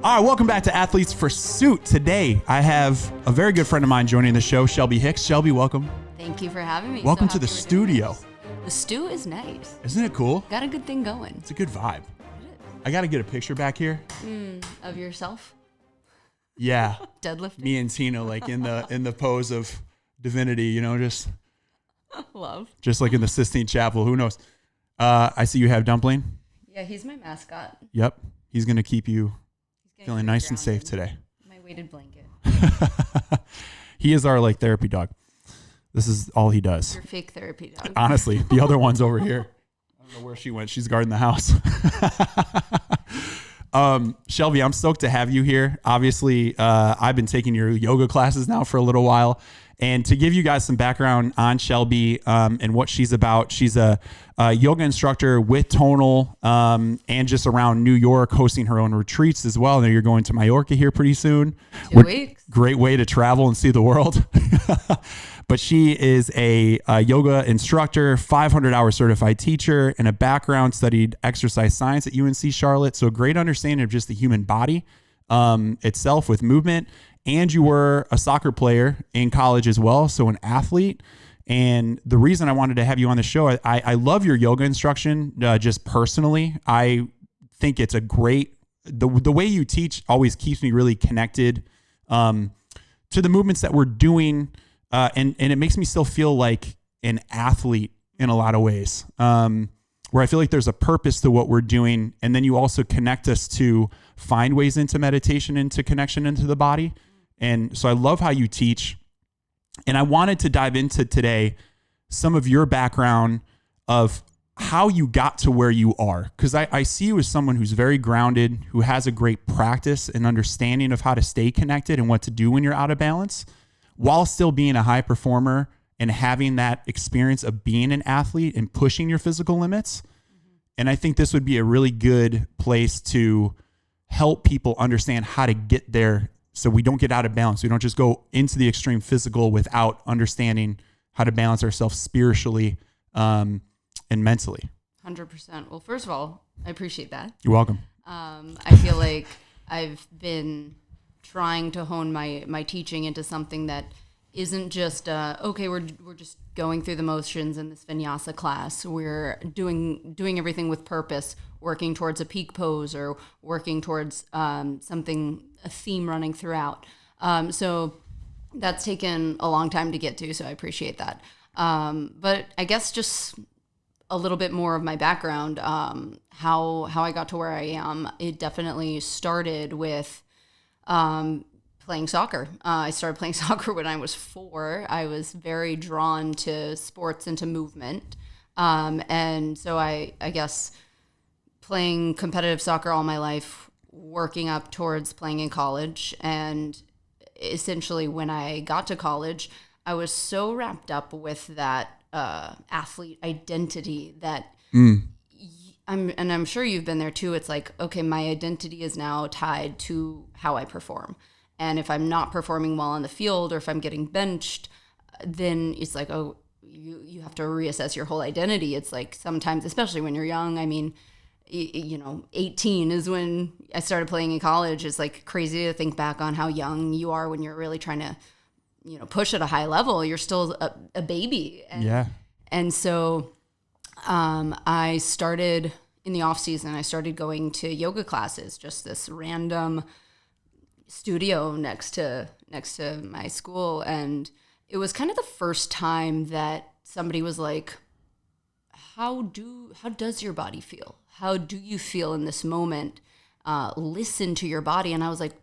All right, welcome back to Athletes Pursuit. Today, I have a very good friend of mine joining the show, Shelby Hicks. Shelby, welcome. Thank you for having me. Welcome to the studio. The stew is nice. Isn't it cool? Got a good thing going. It's a good vibe. I got to get a picture back here. Of yourself? Yeah. Deadlifting? Me and Tina, like in the pose of divinity, you know, just Love. Just like in the Sistine Chapel. Who knows? I see you have Dumpling. Yeah, he's my mascot. Yep. He's going to keep you feeling nice and safe today. My weighted blanket. He is our like therapy dog. This is all he does. Your fake therapy dog. Honestly, the other one's over here. I don't know where she went. She's guarding the house. Shelby, I'm stoked to have you here. Obviously, I've been taking your yoga classes now for a little while. And to give you guys some background on Shelby and what she's about, she's a yoga instructor with Tonal and just around New York, hosting her own retreats as well. I know you're going to Mallorca here pretty soon. 2 weeks. Great way to travel and see the world. But she is a yoga instructor, 500-hour certified teacher, and a background studied exercise science at UNC Charlotte. So a great understanding of just the human body itself with movement. And you were a soccer player in college as well, so an athlete. And the reason I wanted to have you on the show, I love your yoga instruction just personally. I think it's a great, the way you teach always keeps me really connected to the movements that we're doing. And it makes me still feel like an athlete in a lot of ways, where I feel like there's a purpose to what we're doing. And then you also connect us to find ways into meditation, into connection into the body. And so I love how you teach. And I wanted to dive into today some of your background of how you got to where you are. Because I see you as someone who's very grounded, who has a great practice and understanding of how to stay connected and what to do when you're out of balance, while still being a high performer and having that experience of being an athlete and pushing your physical limits. And I think this would be a really good place to help people understand how to get there so we don't get out of balance. We don't just go into the extreme physical without understanding how to balance ourselves spiritually and mentally. 100%. Well, first of all, I appreciate that. You're welcome. I feel like I've been trying to hone my teaching into something that isn't just okay, we're just going through the motions in this vinyasa class. We're doing everything with purpose, working towards a peak pose or working towards a theme running throughout. So that's taken a long time to get to, so I appreciate that. But I guess just a little bit more of my background, how I got to where I am. It definitely started with playing soccer. I started playing soccer when I was 4. I was very drawn to sports and to movement. And so I guess playing competitive soccer all my life, working up towards playing in college. And essentially when I got to college, I was so wrapped up with that athlete identity that I'm sure you've been there too. It's like, okay, my identity is now tied to how I perform. And if I'm not performing well on the field or if I'm getting benched, then it's like, oh, you have to reassess your whole identity. It's like sometimes, especially when you're young, I mean, 18 is when I started playing in college. It's like crazy to think back on how young you are when you're really trying to, push at a high level. You're still a baby. And so I started in the off season, I started going to yoga classes, just this random studio next to my school. And it was kind of the first time that somebody was like, how does your body feel? How do you feel in this moment? Listen to your body. And I was like,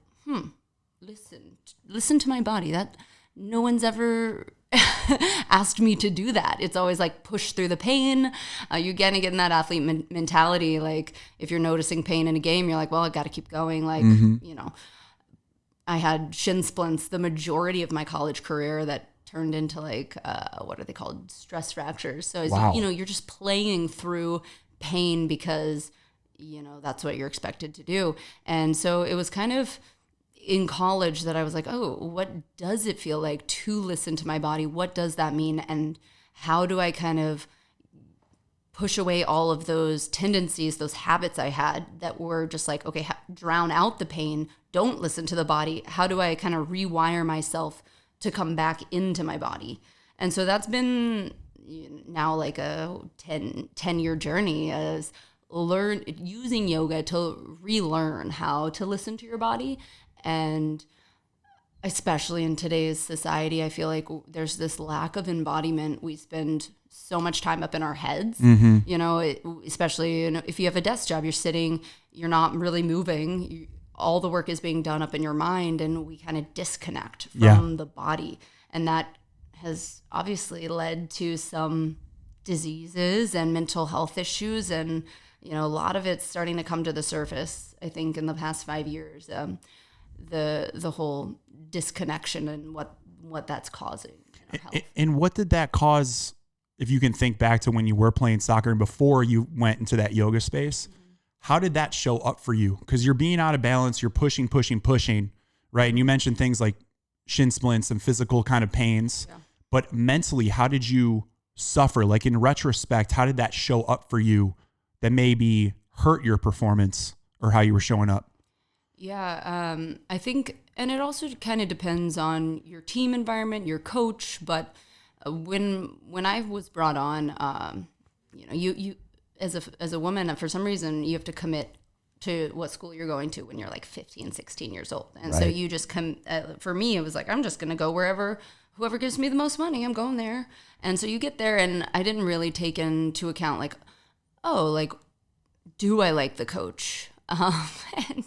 listen to my body. That no one's ever asked me to do that. It's always like push through the pain. You're gonna get in that athlete mentality. Like if you're noticing pain in a game, you're like, well, I got to keep going. Like, I had shin splints the majority of my college career that turned into like, what are they called? Stress fractures. So, Wow. You're just playing through pain because, that's what you're expected to do. And so it was kind of in college that I was like, oh, what does it feel like to listen to my body? What does that mean? And how do I kind of push away all of those tendencies, those habits I had that were just like, okay, drown out the pain. Don't listen to the body. How do I kind of rewire myself to come back into my body? And so that's been now like a 10-year journey as using yoga to relearn how to listen to your body. And especially in today's society, I feel like there's this lack of embodiment. We spend so much time up in our heads, you know, especially if you have a desk job, you're sitting, you're not really moving. All the work is being done up in your mind, and we kind of disconnect from the body. And that has obviously led to some diseases and mental health issues. And, you know, a lot of it's starting to come to the surface, I think, in the past 5 years. The whole disconnection and what that's causing in our health. And what did that cause, if you can think back to when you were playing soccer and before you went into that yoga space? How did that show up for you? Because you're being out of balance, you're pushing, right? And you mentioned things like shin splints and physical kind of pains. Yeah. But mentally, how did you suffer? Like in retrospect, how did that show up for you that maybe hurt your performance or how you were showing up? Yeah, I think, and it also kind of depends on your team environment, your coach. But when I was brought on, you know, you as a woman, for some reason, you have to commit to what school you're going to when you're like 15, 16 years old. And so you just for me, it was like, I'm just going to go whoever gives me the most money, I'm going there. And so you get there, and I didn't really take into account like, oh, like, do I like the coach? And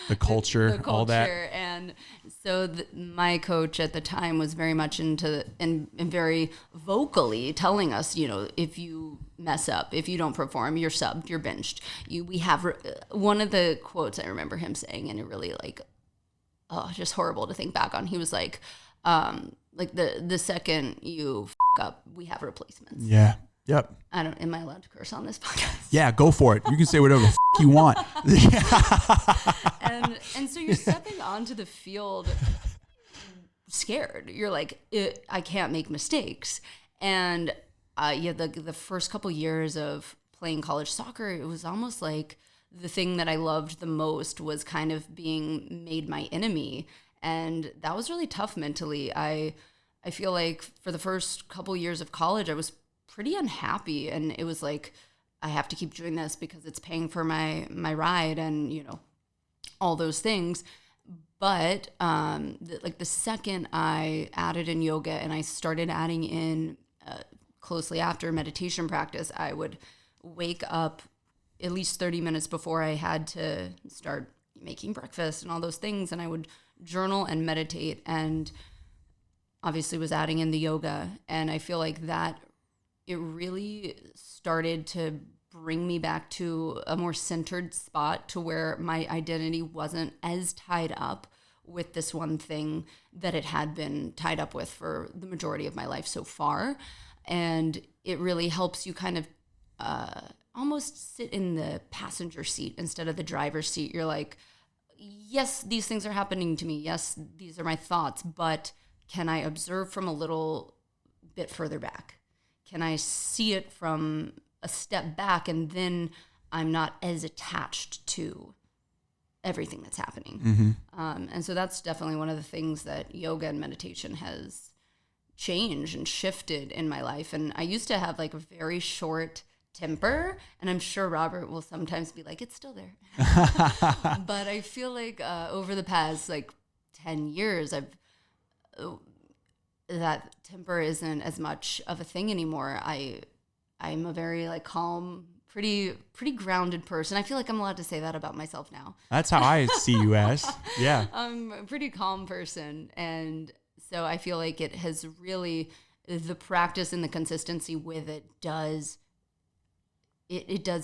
the culture, all that. And so my coach at the time was very much into and very vocally telling us, you know, if you mess up, if you don't perform, you're subbed, you're benched. We have one of the quotes I remember him saying, and it really like, just horrible to think back on. He was like the second you up, we have replacements. Yeah. Yep. Am I allowed to curse on this podcast? Yeah, go for it. You can say whatever the you want. And so you're stepping onto the field scared. You're like, I can't make mistakes. And the first couple years of playing college soccer, it was almost like the thing that I loved the most was kind of being made my enemy. And that was really tough mentally. I feel like for the first couple years of college, I was pretty unhappy, and it was like, I have to keep doing this because it's paying for my ride and, you know, all those things. But the second I added in yoga and I started adding in closely after meditation practice, I would wake up at least 30 minutes before I had to start making breakfast and all those things, and I would journal and meditate, and obviously was adding in the yoga. And I feel like that it really started to bring me back to a more centered spot to where my identity wasn't as tied up with this one thing that it had been tied up with for the majority of my life so far. And it really helps you kind of almost sit in the passenger seat instead of the driver's seat. You're like, yes, these things are happening to me. Yes, these are my thoughts, but can I observe from a little bit further back? Can I see it from a step back, and then I'm not as attached to everything that's happening? And so that's definitely one of the things that yoga and meditation has changed and shifted in my life. And I used to have like a very short temper, and I'm sure Robert will sometimes be like, it's still there. But I feel like over the past like 10 years, that temper isn't as much of a thing anymore. I'm a very like calm, pretty grounded person. I feel like I'm allowed to say that about myself now. That's how I see you as. Yeah. I'm a pretty calm person. And so I feel like it has really, the practice and the consistency with it does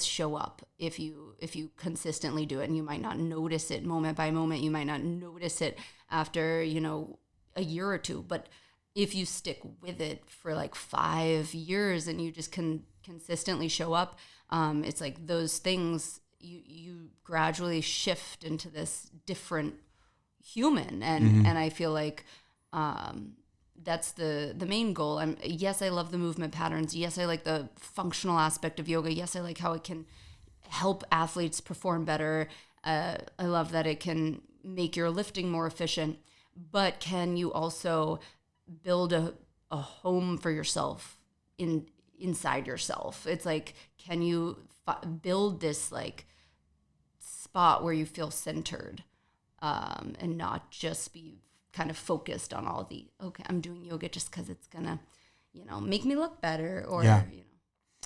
show up if you consistently do it. And you might not notice it moment by moment. You might not notice it after, a year or two. But if you stick with it for like 5 years and you just can consistently show up, it's like those things, you gradually shift into this different human. And I feel like that's the main goal. Yes, I love the movement patterns. Yes, I like the functional aspect of yoga. Yes, I like how it can help athletes perform better. I love that it can make your lifting more efficient. But can you also build a home for yourself inside yourself? It's like, can you build this like spot where you feel centered, and not just be kind of focused on all the, okay, I'm doing yoga just because it's gonna, make me look better, or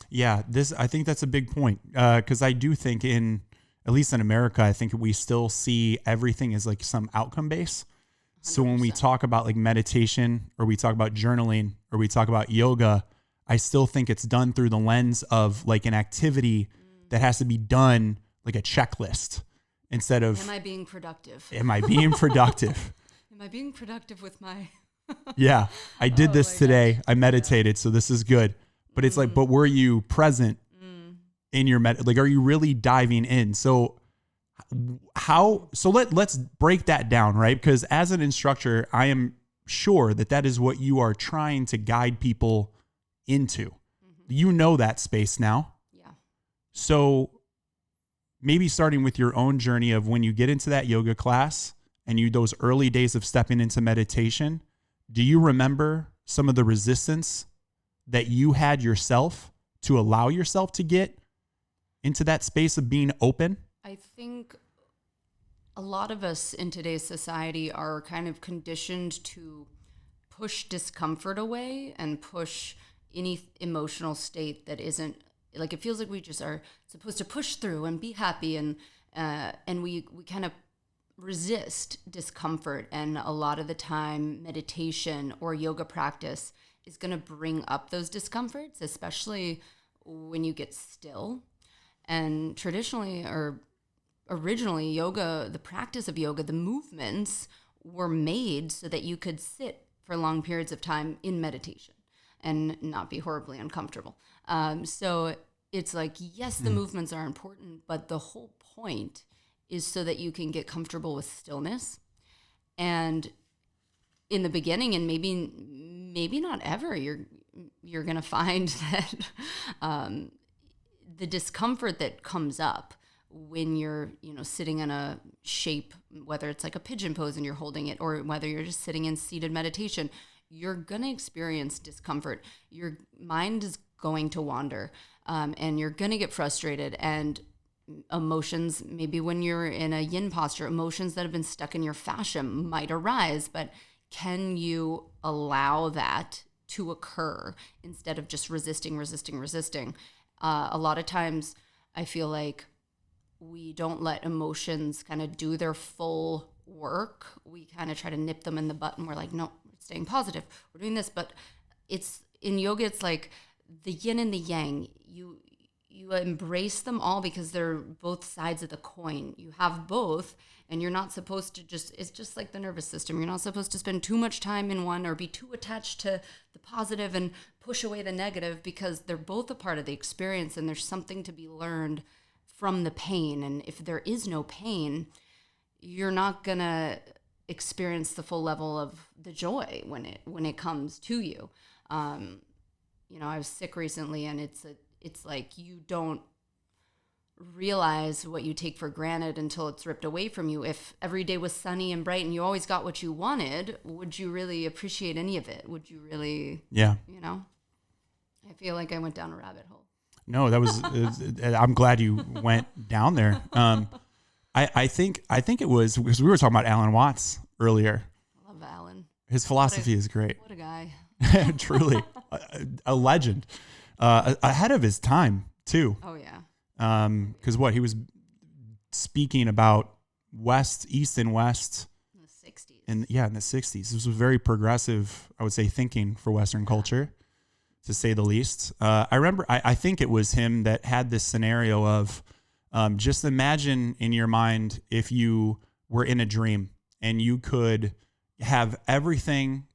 Yeah, I think that's a big point, because I do think at least in America, I think we still see everything as like some outcome base. 100%. So when we talk about like meditation, or we talk about journaling, or we talk about yoga, I still think it's done through the lens of like an activity that has to be done like a checklist instead of, am I being productive? Am I being productive? Am I being productive with my... Yeah, I did this today. Gosh. I meditated, so this is good. But it's like, but were you present in your like, are you really diving in? So let's break that down, right? Because as an instructor, I am sure that is what you are trying to guide people into. You know that space now. Yeah. So maybe starting with your own journey of when you get into that yoga class and those early days of stepping into meditation, do you remember some of the resistance that you had yourself to allow yourself to get into that space of being open? I think a lot of us in today's society are kind of conditioned to push discomfort away and push any emotional state that isn't, like, it feels like we just are supposed to push through and be happy, and we kind of resist discomfort. And a lot of the time, meditation or yoga practice is going to bring up those discomforts, especially when you get still. And traditionally, or originally, yoga, the practice of yoga, the movements were made so that you could sit for long periods of time in meditation and not be horribly uncomfortable. So it's like, yes, the movements are important, but the whole point is so that you can get comfortable with stillness. And in the beginning, and maybe not ever, you're going to find that the discomfort that comes up when you're, sitting in a shape, whether it's like a pigeon pose and you're holding it, or whether you're just sitting in seated meditation, you're going to experience discomfort. Your mind is going to wander, and you're going to get frustrated, and emotions, maybe when you're in a yin posture, emotions that have been stuck in your fascia might arise. But can you allow that to occur instead of just resisting? A lot of times I feel like we don't let emotions kind of do their full work. We kind of try to nip them in the butt, and we're like, no, we're staying positive, we're doing this. But it's in yoga, it's like the yin and the yang. You embrace them all because they're both sides of the coin. You have both, and you're not supposed to it's just like the nervous system. You're not supposed to spend too much time in one or be too attached to the positive and push away the negative, because they're both a part of the experience, and there's something to be learned from the pain. And if there is no pain, you're not going to experience the full level of the joy when it comes to you. I was sick recently, and it's like you don't realize what you take for granted until it's ripped away from you. If every day was sunny and bright and you always got what you wanted, would you really appreciate any of it? Would you really? Yeah. I feel like I went down a rabbit hole. No, that was. I'm glad you went down there. I think it was because we were talking about Alan Watts earlier. I love Alan. His philosophy is great. What a guy. Truly, a legend. Ahead of his time too. Oh yeah. Because he was speaking about East and West in the 60s. In the 60s. This was very progressive, I would say, thinking for Western culture, to say the least. I remember, I think it was him that had this scenario of just imagine in your mind if you were in a dream and you could have everything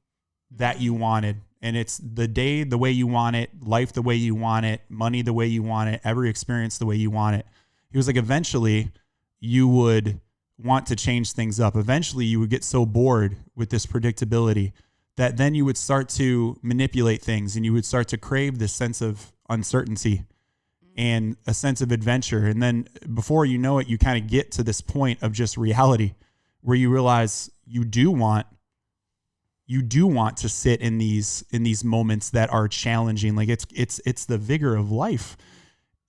that you wanted. And it's the day the way you want it, life the way you want it, money the way you want it, every experience the way you want it. He was like, eventually you would want to change things up. Eventually you would get so bored with this predictability that then you would start to manipulate things and you would start to crave this sense of uncertainty and a sense of adventure. And then before you know it, you kind of get to this point of just reality where you realize you do want to sit in these moments that are challenging. Like it's the vigor of life.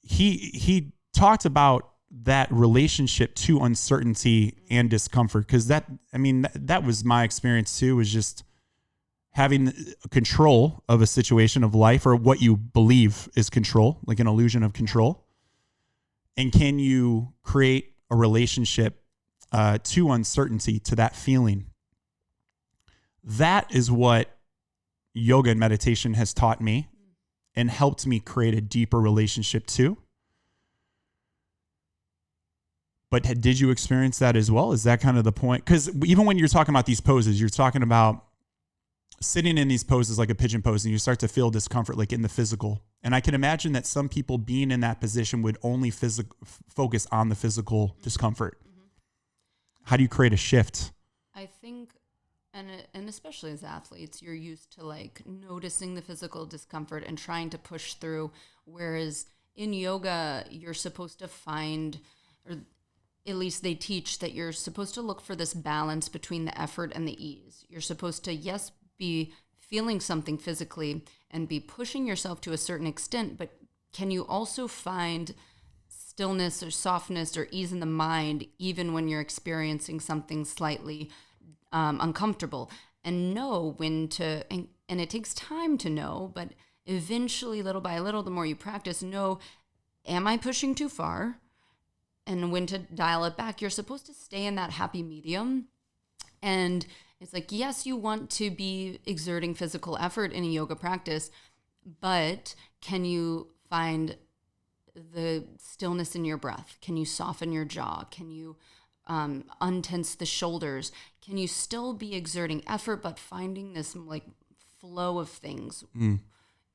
He talked about that relationship to uncertainty and discomfort. Cause that was my experience too, was just having control of a situation of life, or what you believe is control, like an illusion of control. And can you create a relationship to uncertainty, to that feeling? That is what yoga and meditation has taught me and helped me create a deeper relationship to. But did you experience that as well? Is that kind of the point? Because even when you're talking about these poses, you're talking about sitting in these poses like a pigeon pose, and you start to feel discomfort like in the physical. And I can imagine that some people being in that position would only focus on the physical discomfort. Mm-hmm. How do you create a shift? I think, and especially as athletes, you're used to like noticing the physical discomfort and trying to push through. Whereas in yoga, you're supposed to find, or at least they teach that you're supposed to look for this balance between the effort and the ease. You're supposed to, yes, be feeling something physically and be pushing yourself to a certain extent, but can you also find stillness or softness or ease in the mind even when you're experiencing something slightly uncomfortable, and know when to, and it takes time to know, but eventually, little by little, the more you practice, know, am I pushing too far? And when to dial it back. You're supposed to stay in that happy medium. And it's like, yes, you want to be exerting physical effort in a yoga practice, but can you find the stillness in your breath? Can you soften your jaw? Can you untense the shoulders? Can you still be exerting effort, but finding this like flow of things?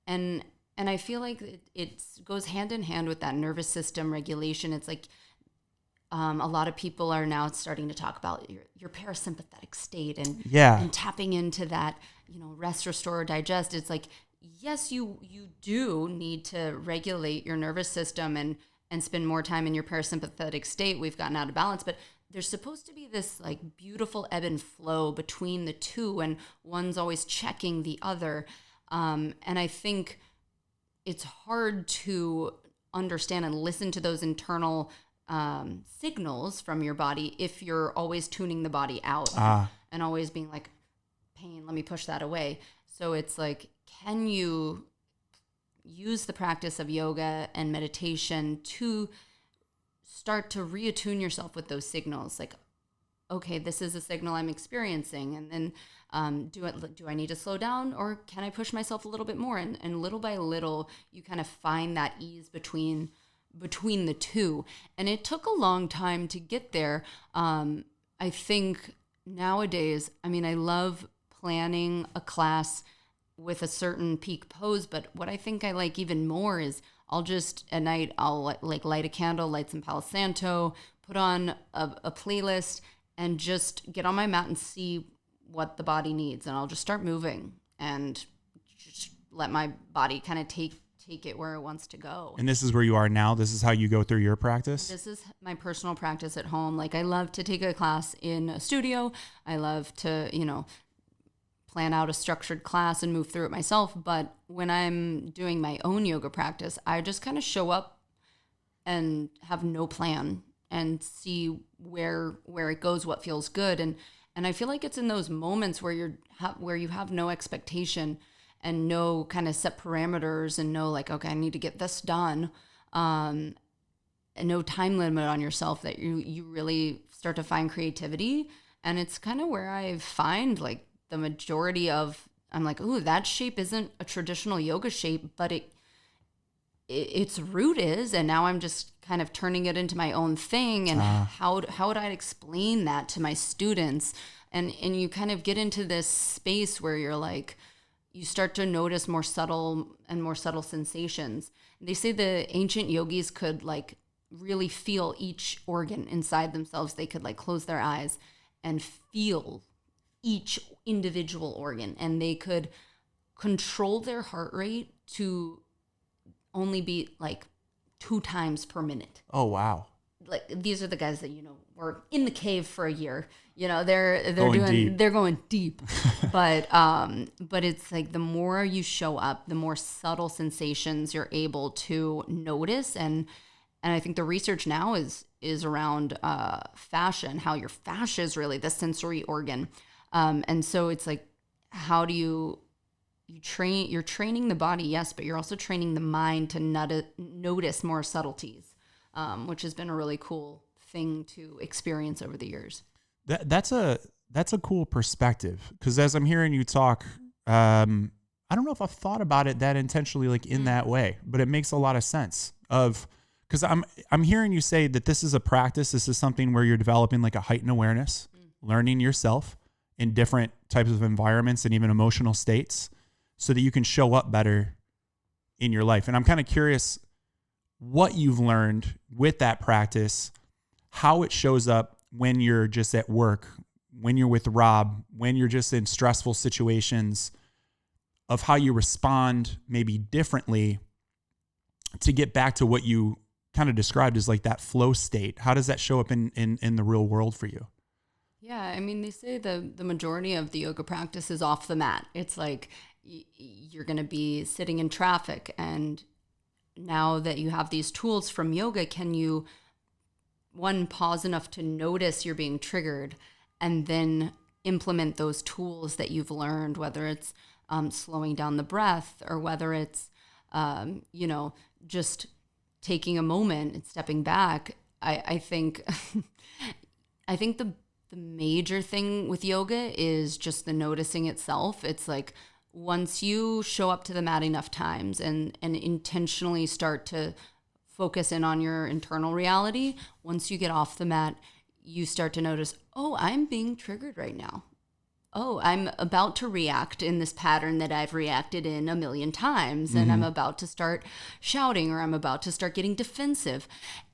And I feel like it goes hand in hand with that nervous system regulation. It's like, a lot of people are now starting to talk about your parasympathetic state and tapping into that, rest, restore, digest. It's like, yes, you do need to regulate your nervous system and spend more time in your parasympathetic state. We've gotten out of balance, but there's supposed to be this like beautiful ebb and flow between the two, and one's always checking the other. And I think it's hard to understand and listen to those internal signals from your body if you're always tuning the body out and always being like, pain, let me push that away. So it's like, can you use the practice of yoga and meditation to start to reattune yourself with those signals? Like, okay, this is a signal I'm experiencing, and then do I need to slow down, or can I push myself a little bit more? And little by little, you kind of find that ease between the two. And it took a long time to get there. I think nowadays, I love planning a class with a certain peak pose, but what I think I like even more is I'll just, at night, I'll like light a candle, light some Palo Santo, put on a playlist, and just get on my mat and see what the body needs. And I'll just start moving and just let my body kind of take it where it wants to go. And this is where you are now? This is how you go through your practice? This is my personal practice at home. Like, I love to take a class in a studio. I love to, plan out a structured class and move through it myself. But when I'm doing my own yoga practice, I just kind of show up and have no plan and see where it goes, what feels good. And I feel like it's in those moments where you have no expectation and no kind of set parameters, and no like, okay, I need to get this done, and no time limit on yourself, that you really start to find creativity. And it's kind of where I find like the majority of, I'm like, ooh, that shape isn't a traditional yoga shape, but its root is, and now I'm just kind of turning it into my own thing. And how would I explain that to my students? And you kind of get into this space where you're like, you start to notice more subtle sensations. They say the ancient yogis could like really feel each organ inside themselves. They could like close their eyes and feel each individual organ, and they could control their heart rate to only beat like 2 times per minute. Oh, wow. Like, these are the guys that, were in the cave for a year. They're going deep. But it's like, the more you show up, the more subtle sensations you're able to notice. And I think the research now is around fascia, and how your fascia is really the sensory organ. And so it's like, how do you're training the body, yes, but you're also training the mind to notice more subtleties, which has been a really cool thing to experience over the years. That's a cool perspective, because as I'm hearing you talk, I don't know if I've thought about it that intentionally, like in that way, but it makes a lot of sense because I'm hearing you say that this is a practice. This is something where you're developing like a heightened awareness, learning yourself in different types of environments and even emotional states, so that you can show up better in your life. And I'm kind of curious what you've learned with that practice, how it shows up when you're just at work, when you're with Rob, when you're just in stressful situations, of how you respond maybe differently to get back to what you kind of described as like that flow state. How does that show up in the real world for you? Yeah, I mean, they say the majority of the yoga practice is off the mat. It's like you're going to be sitting in traffic, and now that you have these tools from yoga, can you, one, pause enough to notice you're being triggered, and then implement those tools that you've learned, whether it's slowing down the breath, or whether it's, just taking a moment and stepping back. I think the major thing with yoga is just the noticing itself. It's like, once you show up to the mat enough times and intentionally start to focus in on your internal reality, once you get off the mat, you start to notice, oh, I'm being triggered right now. Oh, I'm about to react in this pattern that I've reacted in a million times, and I'm about to start shouting, or I'm about to start getting defensive.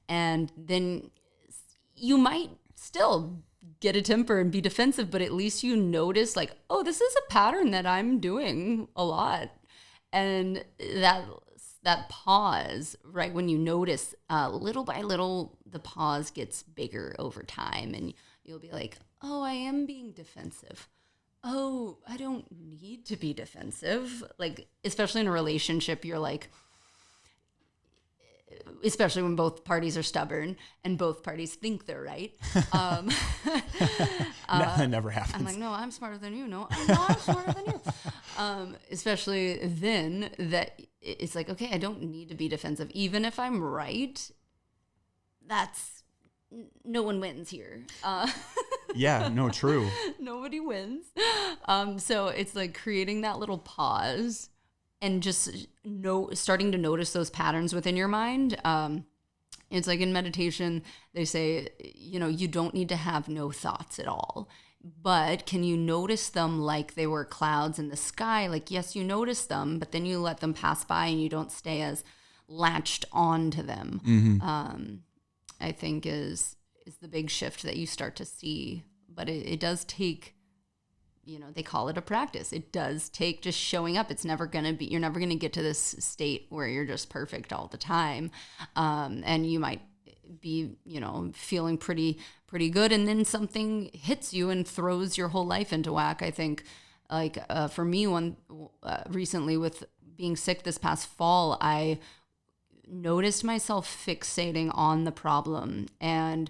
And then you might still get a temper and be defensive, but at least you notice, like, oh, this is a pattern that I'm doing a lot. And that pause, right, when you notice, little by little, the pause gets bigger over time, and you'll be like, oh, I am being defensive. Oh, I don't need to be defensive. Like, especially in a relationship, you're like, especially when both parties are stubborn and both parties think they're right. That never happens. I'm like, no, I'm smarter than you. No, I'm smarter than you. Especially then, that it's like, okay, I don't need to be defensive. Even if I'm right, no one wins here. Yeah, no, true. Nobody wins. So it's like creating that little pause and just starting to notice those patterns within your mind. It's like in meditation, they say, you don't need to have no thoughts at all. But can you notice them like they were clouds in the sky? Like, yes, you notice them, but then you let them pass by and you don't stay as latched onto them. I think is the big shift that you start to see. But it does take, they call it a practice. It does take just showing up. You're never going to get to this state where you're just perfect all the time. And you might be, feeling pretty good, and then something hits you and throws your whole life into whack. I think, like, for me, recently with being sick this past fall, I noticed myself fixating on the problem, and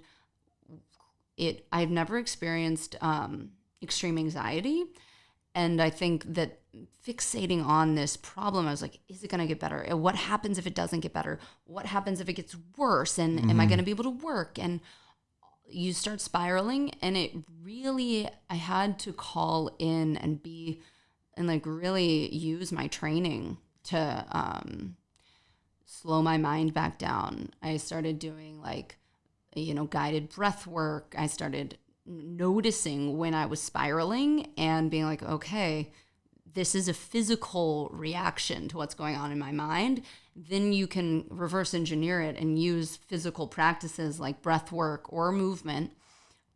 I've never experienced extreme anxiety. And I think that fixating on this problem, I was like, is it going to get better? What happens if it doesn't get better? What happens if it gets worse? And am I going to be able to work? And you start spiraling, and I had to call in and like really use my training to slow my mind back down. I started doing like, guided breath work. I started noticing when I was spiraling and being like, okay, this is a physical reaction to what's going on in my mind. Then you can reverse engineer it and use physical practices like breath work or movement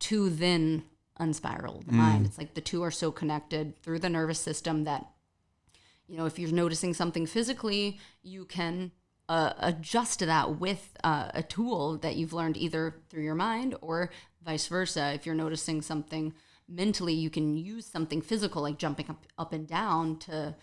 to then unspiral the mind. It's like the two are so connected through the nervous system that, you know, if you're noticing something physically, you can adjust to that with a tool that you've learned either through your mind or vice versa. If you're noticing something mentally, you can use something physical like jumping up and down to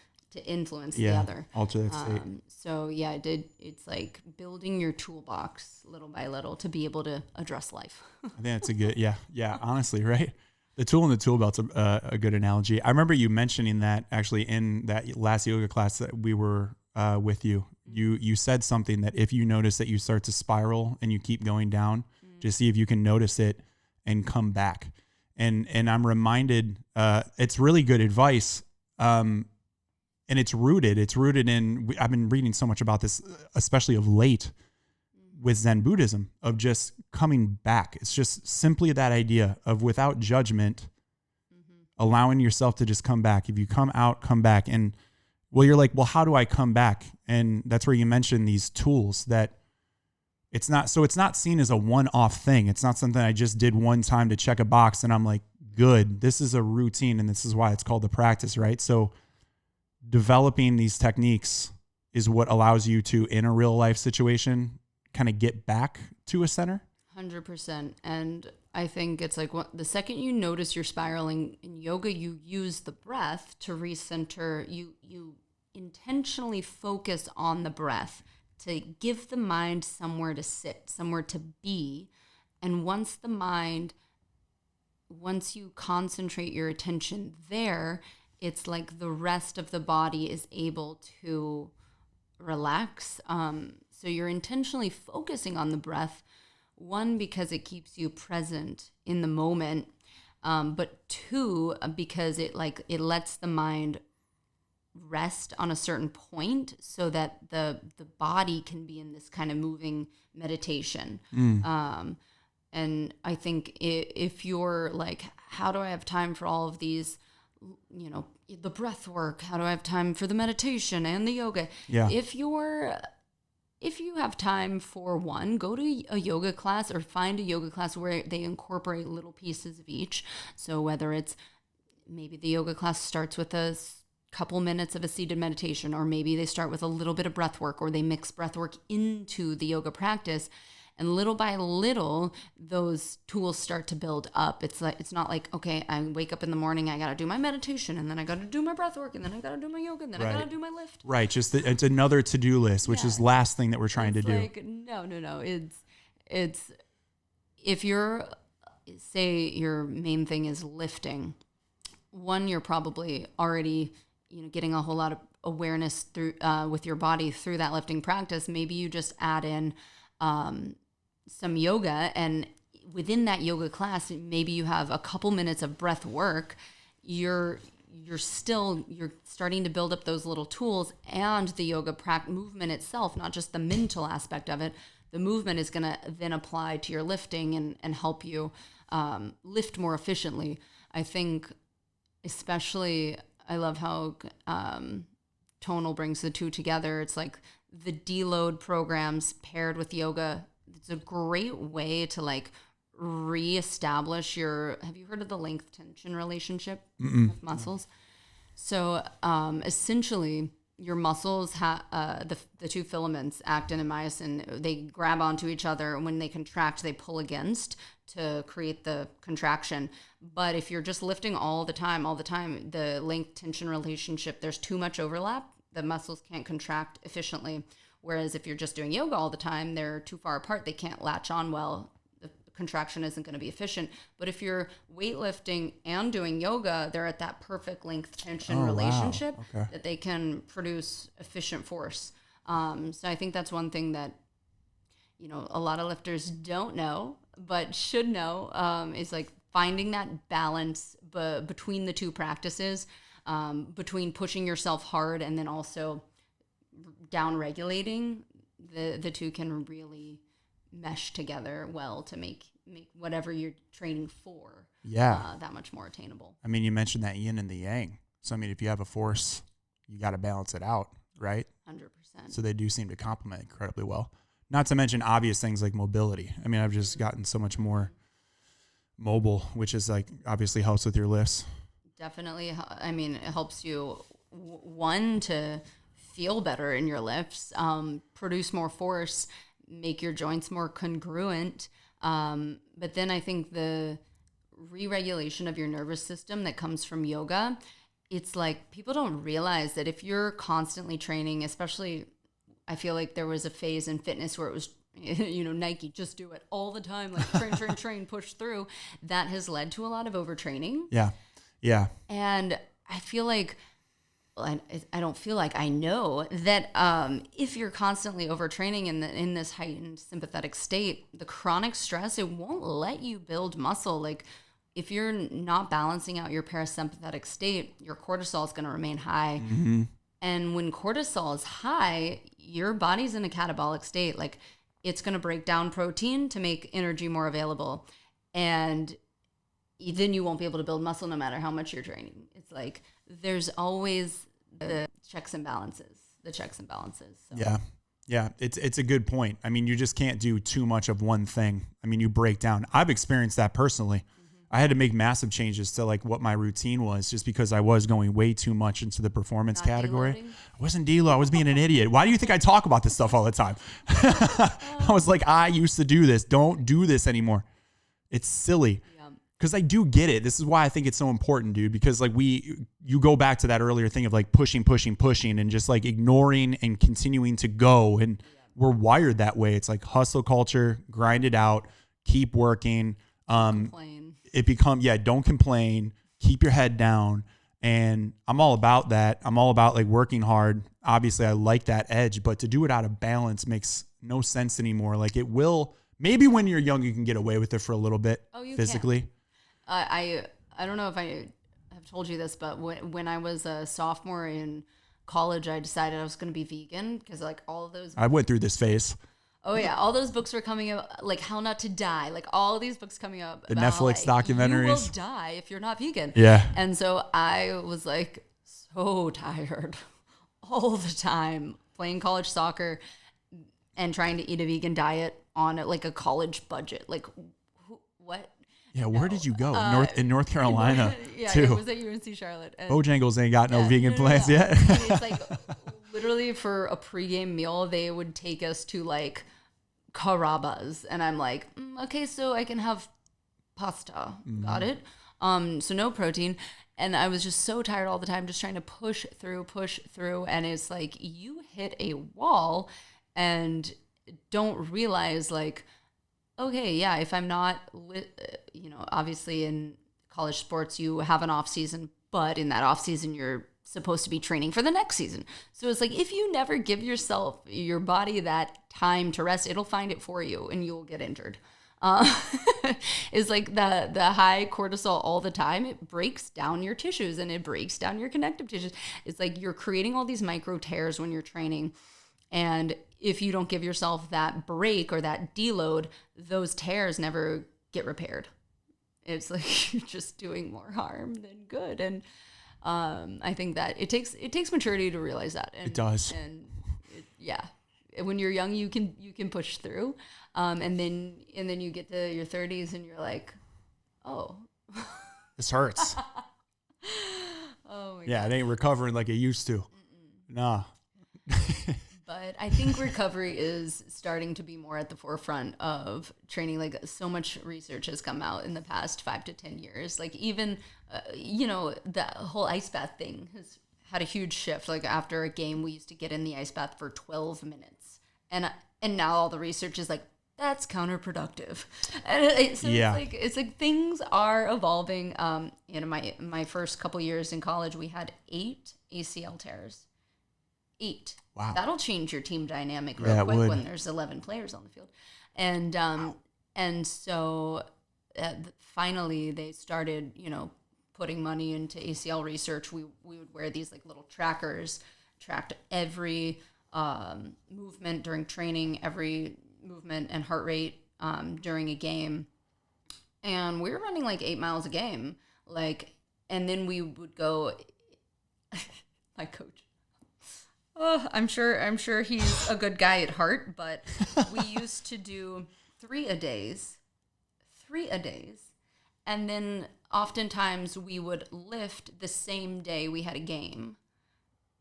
influence the other. Alter that state. So yeah, it's like building your toolbox little by little to be able to address life. I think that's a good, yeah, honestly, right? The tool in the tool belt's a good analogy. I remember you mentioning that actually in that last yoga class that we were with you. You said something that if you notice that you start to spiral and you keep going down, just see if you can notice it and come back. And I'm reminded, it's really good advice. And it's rooted in, I've been reading so much about this, especially of late with Zen Buddhism, of just coming back. It's just simply that idea of without judgment, allowing yourself to just come back. If you come out, come back. And well, you're like, well, how do I come back? And that's where you mentioned these tools that it's not seen as a one-off thing. It's not something I just did one time to check a box and I'm like, good, this is a routine. And this is why it's called the practice, right? So developing these techniques is what allows you to, in a real life situation, kind of get back to a center. 100%. And I think it's like the second you notice you're spiraling in yoga, you use the breath to recenter. You intentionally focus on the breath to give the mind somewhere to sit, somewhere to be. And once you concentrate your attention there, it's like the rest of the body is able to relax. So you're intentionally focusing on the breath, one, because it keeps you present in the moment, but two, because it lets the mind rest on a certain point so that the body can be in this kind of moving meditation. And I think if you're like, how do I have time for all of these, you know, the breath work, how do I have time for the meditation and the yoga? Yeah. If you have time for one, go to a yoga class or find a yoga class where they incorporate little pieces of each. So whether it's maybe the yoga class starts with a couple minutes of a seated meditation, or maybe they start with a little bit of breath work, or they mix breath work into the yoga practice. And little by little, those tools start to build up. It's not like, okay, I wake up in the morning, I got to do my meditation, and then I got to do my breath work, and then I got to do my yoga, and then I got to do my lift. Right. Just it's another to-do list, which is last thing that we're trying to do. Like, no. It's if say your main thing is lifting, one, you're probably already, you know, getting a whole lot of awareness through with your body through that lifting practice. Maybe you just add in some yoga, and within that yoga class, maybe you have a couple minutes of breath work. You're starting to build up those little tools, and the yoga movement itself, not just the mental aspect of it. The movement is going to then apply to your lifting and help you lift more efficiently. I think, especially, I love how Tonal brings the two together. It's like the deload programs paired with yoga. It's a great way to like reestablish have you heard of the length tension relationship with muscles? So essentially your muscles the two filaments, actin and myosin, they grab onto each other, and when they contract, they pull against to create the contraction. But if you're just lifting all the time, the length tension relationship, there's too much overlap. The muscles can't contract efficiently. Whereas if you're just doing yoga all the time, they're too far apart. They can't latch on well. The contraction isn't going to be efficient. But if you're weightlifting and doing yoga, they're at that perfect length tension relationship that they can produce efficient force. So I think that's one thing that, you know, a lot of lifters don't know, but should know, is like finding that balance between the two practices, between pushing yourself hard and then also down regulating. The two can really mesh together well to make whatever you're training for that much more attainable. I mean, you mentioned that yin and the yang. So I mean, if you have a force, you got to balance it out, right? 100%. So they do seem to complement incredibly well. Not to mention obvious things like mobility. I mean, I've just gotten so much more mobile, which is like obviously helps with your lifts. Definitely. I mean, it helps you, one, to feel better in your lifts, produce more force, make your joints more congruent. But then I think the re-regulation of your nervous system that comes from yoga, it's like people don't realize that if you're constantly training, especially I feel like there was a phase in fitness where it was, Nike, just do it all the time, like train, push through. That has led to a lot of overtraining. Yeah. Yeah. And I feel like, well, I don't feel like, I know that if you're constantly overtraining in this heightened sympathetic state, the chronic stress, it won't let you build muscle. Like if you're not balancing out your parasympathetic state, your cortisol is going to remain high. Mm-hmm. And when cortisol is high, your body's in a catabolic state. Like it's going to break down protein to make energy more available. And then you won't be able to build muscle no matter how much you're training. It's like there's always the checks and balances. So. Yeah. Yeah. It's a good point. I mean, you just can't do too much of one thing. I mean, you break down. I've experienced that personally. I had to make massive changes to like what my routine was just because I was going way too much into the performance category. Deloading? I wasn't deload. I was being an idiot. Why do you think I talk about this stuff all the time? I was like, I used to do this. Don't do this anymore. It's silly. Because I do get it. This is why I think it's so important, dude, because like you go back to that earlier thing of like pushing and just like ignoring and continuing to go. And we're wired that way. It's like hustle culture, grind it out, keep working. Complain. Don't complain, keep your head down. And I'm all about that. I'm all about like working hard. Obviously I like that edge, but to do it out of balance makes no sense anymore. Like it will, maybe when you're young, you can get away with it for a little bit physically. Can. I don't know if I have told you this, but when I was a sophomore in college, I decided I was going to be vegan because like all of those. I went through this phase. Oh yeah, all those books were coming out, like How Not to Die, like all of these books coming up. The about, Netflix like, documentaries. You will die if you're not vegan. Yeah. And so I was like so tired all the time playing college soccer and trying to eat a vegan diet on like a college budget. Like what? Yeah, where did you go? In North Carolina, too. Yeah, it was at UNC Charlotte. And Bojangles ain't got no vegan plans yet. And it's like literally for a pregame meal, they would take us to like Carrabba's, and I'm like, okay, so I can have pasta. Got it. So no protein. And I was just so tired all the time, just trying to push through. And it's like you hit a wall and don't realize like, okay, yeah, if I'm not, obviously in college sports, you have an off season, but in that off season, you're supposed to be training for the next season. So it's like, if you never give your body that time to rest, it'll find it for you and you'll get injured. It's like the high cortisol all the time. It breaks down your tissues and it breaks down your connective tissues. It's like you're creating all these micro tears when you're training. And if you don't give yourself that break or that deload, those tears never get repaired. It's like you're just doing more harm than good. And I think that it takes maturity to realize that. And, it does. And when you're young, you can push through. And then you get to your 30s and you're like, oh, this hurts. Oh my yeah, God. It ain't recovering like it used to. Nah. But I think recovery is starting to be more at the forefront of training. Like so much research has come out in the past 5 to 10 years. Like even, the whole ice bath thing has had a huge shift. Like after a game, we used to get in the ice bath for 12 minutes. And now all the research is like, that's counterproductive. And it's like things are evolving. In my first couple years in college, we had 8 ACL tears. 8. Wow. That'll change your team dynamic real quick when there's 11 players on the field. And so finally they started, putting money into ACL research. We would wear these like little trackers, tracked every movement during training, every movement and heart rate during a game. And we were running like 8 miles a game. And then we would go, my coach, I'm sure he's a good guy at heart, but we used to do 3 a days, And then oftentimes we would lift the same day we had a game.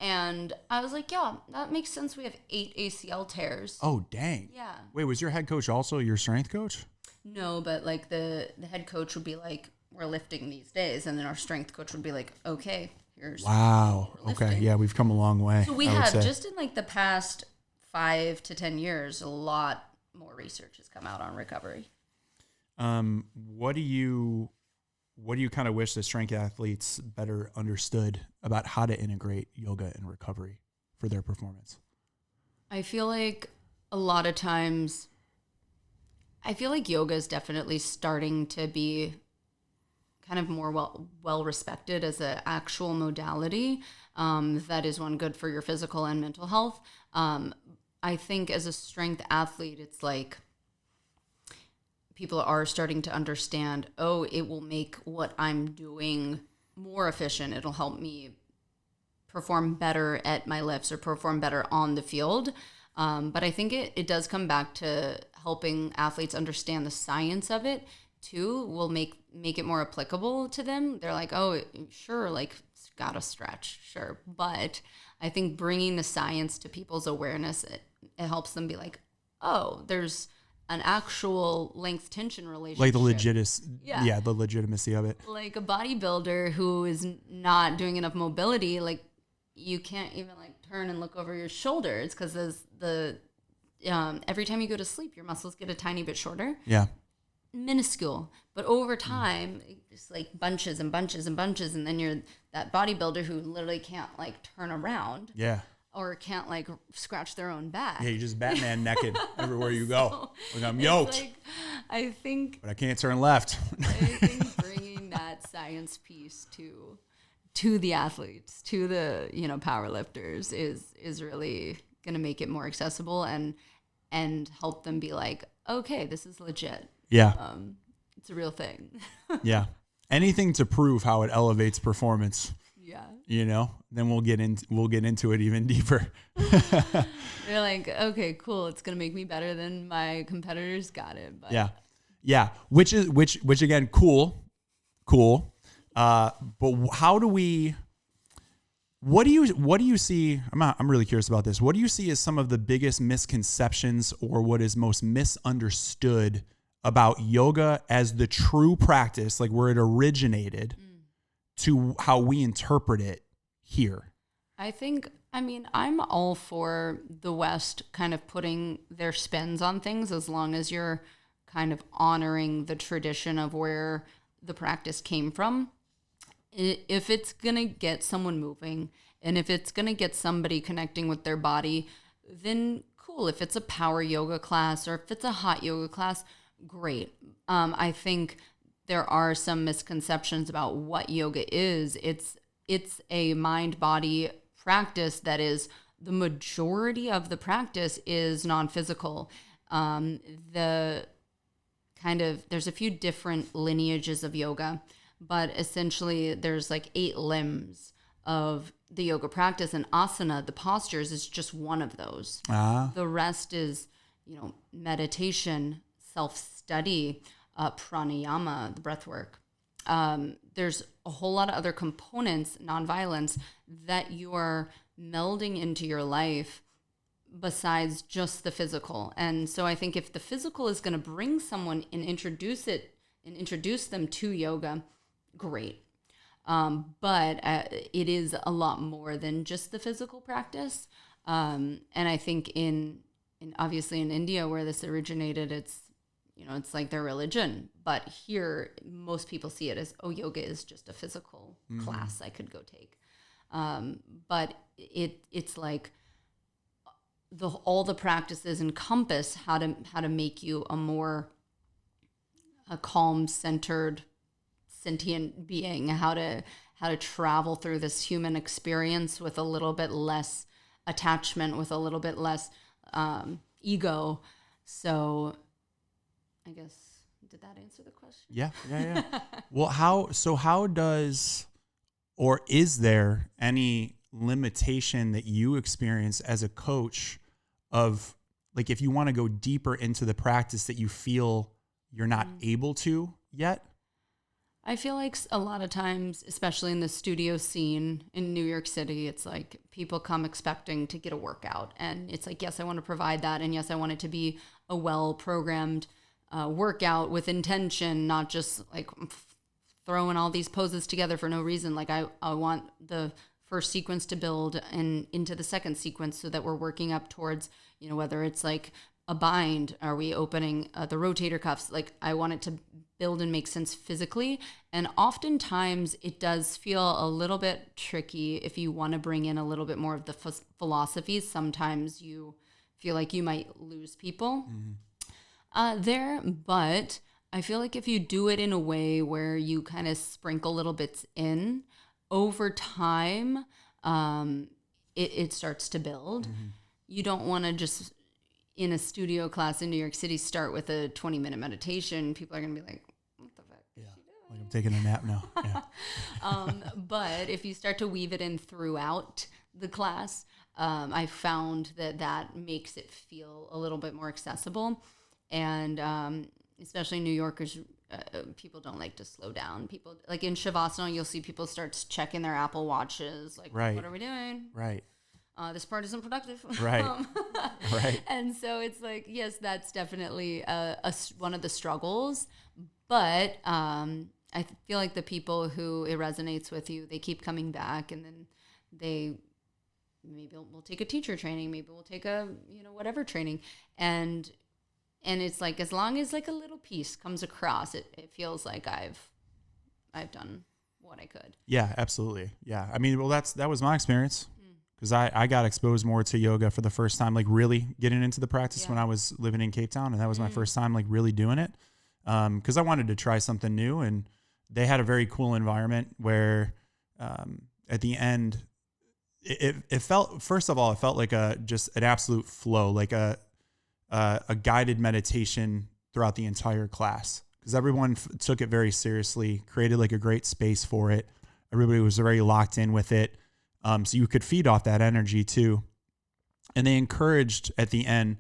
And I was like, yeah, that makes sense. We have 8 ACL tears. Oh, dang. Yeah. Wait, was your head coach also your strength coach? No, but like the head coach would be like, we're lifting these days. And then our strength coach would be like, okay, here's. Wow. Okay. Yeah, we've come a long way. So we have, just in like the past 5 to 10 years, a lot more research has come out on recovery. What do you kind of wish the strength athletes better understood about how to integrate yoga and recovery for their performance? I feel like a lot of times, yoga is definitely starting to be kind of more well respected as an actual modality. That is one good for your physical and mental health. I think as a strength athlete, it's like people are starting to understand, oh, it will make what I'm doing more efficient. It'll help me perform better at my lifts or perform better on the field. But I think it does come back to helping athletes understand the science of it too, will make it more applicable to them. They're like, oh, sure, like, it's got to stretch, sure. But I think bringing the science to people's awareness, it helps them be like, oh, there's an actual length tension relationship. Like the the legitimacy of it. Like a bodybuilder who is not doing enough mobility, like you can't even like turn and look over your shoulder. It's because every time you go to sleep, your muscles get a tiny bit shorter. Yeah. Minuscule. But over time, it's like bunches and bunches and bunches. And then you're that bodybuilder who literally can't like turn around. Yeah. Or can't like scratch their own back. Yeah, you're just Batman naked everywhere you go. Like, I'm yoked. Like, I think, but I can't turn left. I think bringing that science piece to the athletes, to the power lifters, is really going to make it more accessible and help them be like, okay, this is legit. Yeah, it's a real thing. Yeah, anything to prove how it elevates performance. Yeah. Then we'll get into it even deeper. You're like, okay, cool. It's going to make me better than my competitors. Got it. But. Yeah. Which again, cool. But how do we, what do you see? I'm really curious about this. What do you see as some of the biggest misconceptions or what is most misunderstood about yoga as the true practice, like where it originated, to how we interpret it here? I'm all for the West kind of putting their spins on things as long as you're kind of honoring the tradition of where the practice came from. If it's going to get someone moving and if it's going to get somebody connecting with their body, then cool. If it's a power yoga class or if it's a hot yoga class, great. I think there are some misconceptions about what yoga is. It's a mind-body practice that is, the majority of the practice is non-physical. There's a few different lineages of yoga, but essentially there's like 8 limbs of the yoga practice, and asana, the postures, is just one of those. The rest is, meditation, self-study, pranayama, the breath work. There's a whole lot of other components, nonviolence, that you are melding into your life besides just the physical. And so I think if the physical is going to bring someone and introduce them to yoga, great. But it is a lot more than just the physical practice. And I think obviously in India where this originated, it's like their religion. But here, most people see it as, oh, yoga is just a physical class I could go take. But it's like all the practices encompass how to make you a calm, centered, sentient being, how to travel through this human experience with a little bit less attachment, with a little bit less ego. So I guess, did that answer the question? Yeah. Well, how is there any limitation that you experience as a coach of, like, if you want to go deeper into the practice that you feel you're not able to yet? I feel like a lot of times, especially in the studio scene in New York City, it's like people come expecting to get a workout. And it's like, yes, I want to provide that. And yes, I want it to be a well-programmed workout with intention, not just like throwing all these poses together for no reason. Like I want the first sequence to build and into the second sequence so that we're working up towards, whether it's like a bind, are we opening the rotator cuffs? Like I want it to build and make sense physically. And oftentimes it does feel a little bit tricky if you want to bring in a little bit more of the philosophies. Sometimes you feel like you might lose people there, but I feel like if you do it in a way where you kind of sprinkle little bits in over time, it starts to build. You don't want to just in a studio class in New York City start with a 20-minute meditation. People are going to be like, what the fuck is she doing? Like I'm taking a nap now. Yeah. But if you start to weave it in throughout the class, I found that makes it feel a little bit more accessible. And especially New Yorkers, people don't like to slow down. People like in Shavasana, you'll see people start checking their Apple Watches. Like, what are we doing? Right. This part isn't productive. Right. Right. And so it's like, yes, that's definitely one of the struggles. But I feel like the people who it resonates with you, they keep coming back, and then maybe we'll take a teacher training, maybe we'll take a whatever training, and it's like as long as like a little piece comes across, it feels like I've done what I could. Yeah, absolutely. Yeah, I mean, well, that was my experience. Because I got exposed more to yoga for the first time, like really getting into the practice when I was living in Cape Town. And that was my first time like really doing it. Because I wanted to try something new. And they had a very cool environment where at the end, it felt, first of all, it felt like just an absolute flow, like a guided meditation throughout the entire class. Because everyone took it very seriously, created like a great space for it. Everybody was very locked in with it. So you could feed off that energy too. And they encouraged at the end,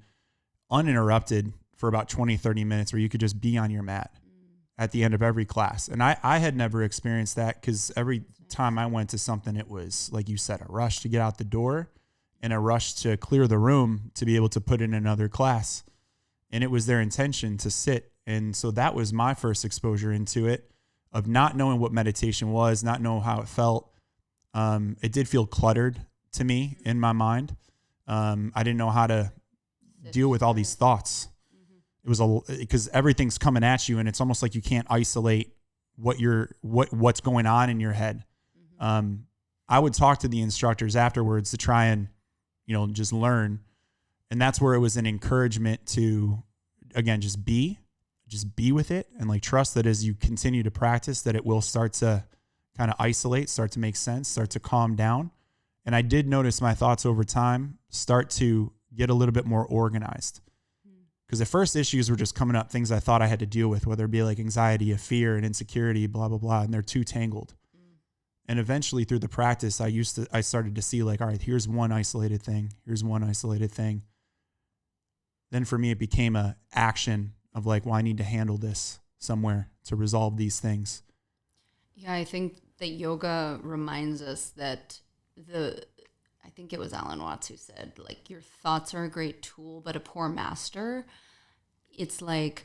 uninterrupted for about 20, 30 minutes where you could just be on your mat at the end of every class. And I had never experienced that because every time I went to something, it was like you said, a rush to get out the door and a rush to clear the room to be able to put in another class. And it was their intention to sit. And so that was my first exposure into it, of not knowing what meditation was, not knowing how it felt. It did feel cluttered to me in my mind. I didn't know how to deal with all these thoughts. It was because everything's coming at you, and it's almost like you can't isolate what's going on in your head. I would talk to the instructors afterwards to try and, just learn. And that's where it was an encouragement to, again, just be with it and like trust that as you continue to practice that it will start to kind of isolate, start to make sense, start to calm down. And I did notice my thoughts over time start to get a little bit more organized. Because the first issues were just coming up, things I thought I had to deal with, whether it be like anxiety, fear, and insecurity, blah, blah, blah. And they're too tangled. And eventually through the practice, I started to see like, all right, here's one isolated thing. Here's one isolated thing. Then for me, it became a action of like, well, I need to handle this somewhere to resolve these things. Yeah, I think that yoga reminds us that I think it was Alan Watts who said, like, your thoughts are a great tool, but a poor master. It's like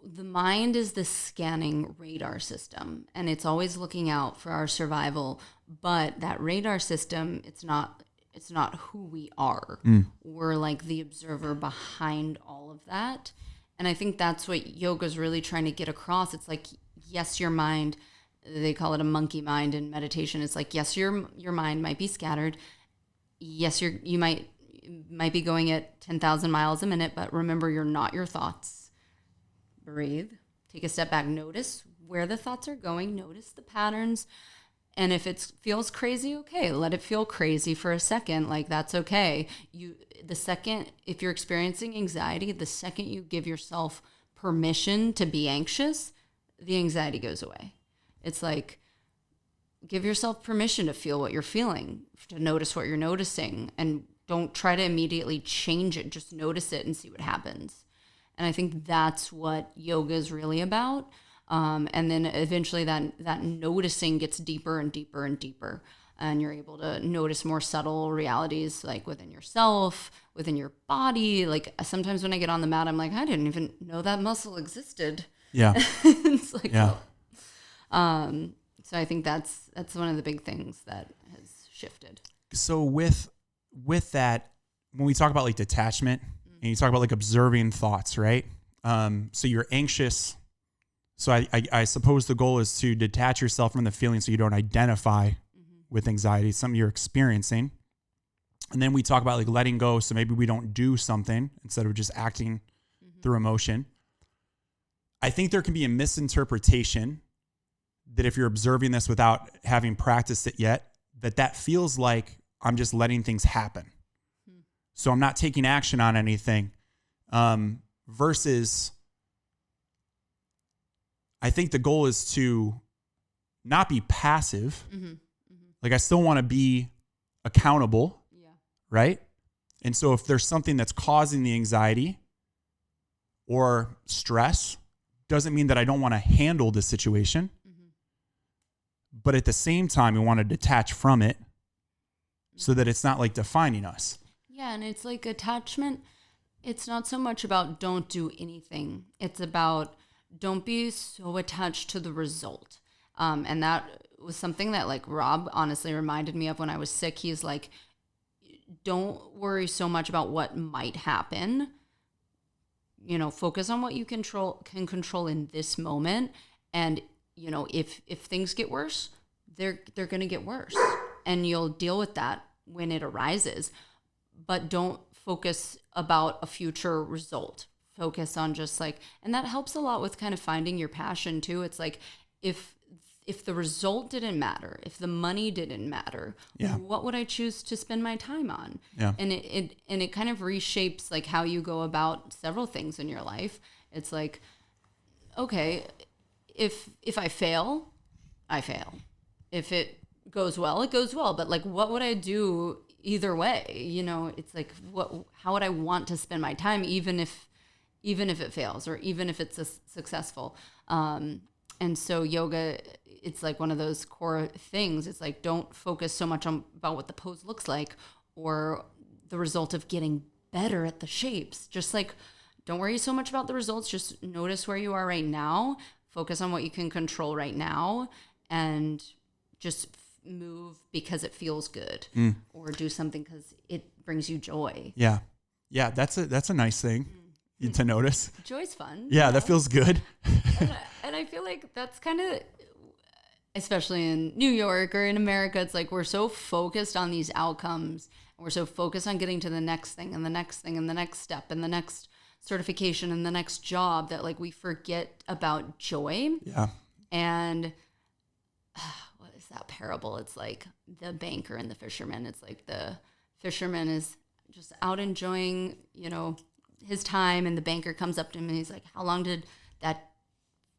the mind is the scanning radar system, and it's always looking out for our survival. But that radar system, it's not who we are. We're like the observer behind all of that. And I think that's what yoga is really trying to get across. It's like, yes, your mind, they call it a monkey mind in meditation. It's like, yes, your mind might be scattered. Yes, you might be going at 10,000 miles a minute, but remember, you're not your thoughts. Breathe, take a step back, notice where the thoughts are going, notice the patterns. And if it feels crazy, okay, let it feel crazy for a second. Like, that's okay. If you're experiencing anxiety, the second you give yourself permission to be anxious, the anxiety goes away. It's like, give yourself permission to feel what you're feeling, to notice what you're noticing, and don't try to immediately change it. Just notice it and see what happens. And I think that's what yoga is really about. And then eventually that noticing gets deeper and deeper and deeper. And you're able to notice more subtle realities like within yourself, within your body. Like sometimes when I get on the mat, I'm like, I didn't even know that muscle existed. Yeah. It's like, Yeah. so I think that's one of the big things that has shifted. So with that, when we talk about like detachment and you talk about like observing thoughts, right? So you're anxious. So I suppose the goal is to detach yourself from the feeling so you don't identify with anxiety, something you're experiencing. And then we talk about like letting go. So maybe we don't do something instead of just acting through emotion. I think there can be a misinterpretation that if you're observing this without having practiced it yet, that feels like I'm just letting things happen. So I'm not taking action on anything, versus I think the goal is to not be passive. Like I still want to be accountable, right? And so if there's something that's causing the anxiety or stress, doesn't mean that I don't want to handle the situation. But at the same time, we want to detach from it so that it's not like defining us. Yeah, and it's like attachment. It's not so much about don't do anything. It's about don't be so attached to the result. And that was something that like Rob honestly reminded me of when I was sick. He's like, don't worry so much about what might happen. You know, focus on what you can control in this moment. And, you know, if things get worse, they're going to get worse. And you'll deal with that when it arises. But don't focus about a future result. Focus on just like, and that helps a lot with kind of finding your passion too. It's like, if the result didn't matter, if the money didn't matter, what would I choose to spend my time on? Yeah. And it kind of reshapes like how you go about several things in your life. It's like, okay, if I fail, I fail. If it goes well, it goes well. But like, what would I do either way? You know, it's like, how would I want to spend my time, even if it fails or even if it's successful? And so yoga, it's like one of those core things. It's like, don't focus so much on about what the pose looks like or the result of getting better at the shapes. Just like, don't worry so much about the results. Just notice where you are right now. Focus on what you can control right now and just move because it feels good or do something because it brings you joy. Yeah. Yeah. That's a nice thing to notice. Joy's fun. Yeah. That feels good. And I feel like that's kind of, especially in New York or in America, it's like we're so focused on these outcomes. And we're so focused on getting to the next thing and the next thing and the next step and the next certification and the next job that like we forget about joy. Yeah. And what is that parable? It's like the banker and the fisherman. It's like the fisherman is just out enjoying, you know, his time, and the banker comes up to him and he's like, how long did that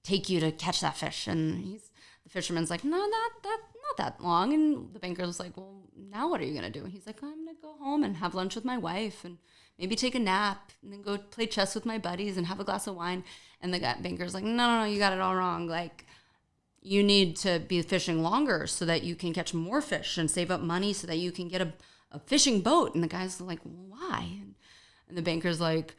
take you to catch that fish? And the fisherman's like, no, not that long. And the banker's like, well, now what are you going to do? And he's like, I'm going to go home and have lunch with my wife and maybe take a nap and then go play chess with my buddies and have a glass of wine. And the banker's like, no, you got it all wrong. Like, you need to be fishing longer so that you can catch more fish and save up money so that you can get a fishing boat. And the guy's like, why? And the banker's like,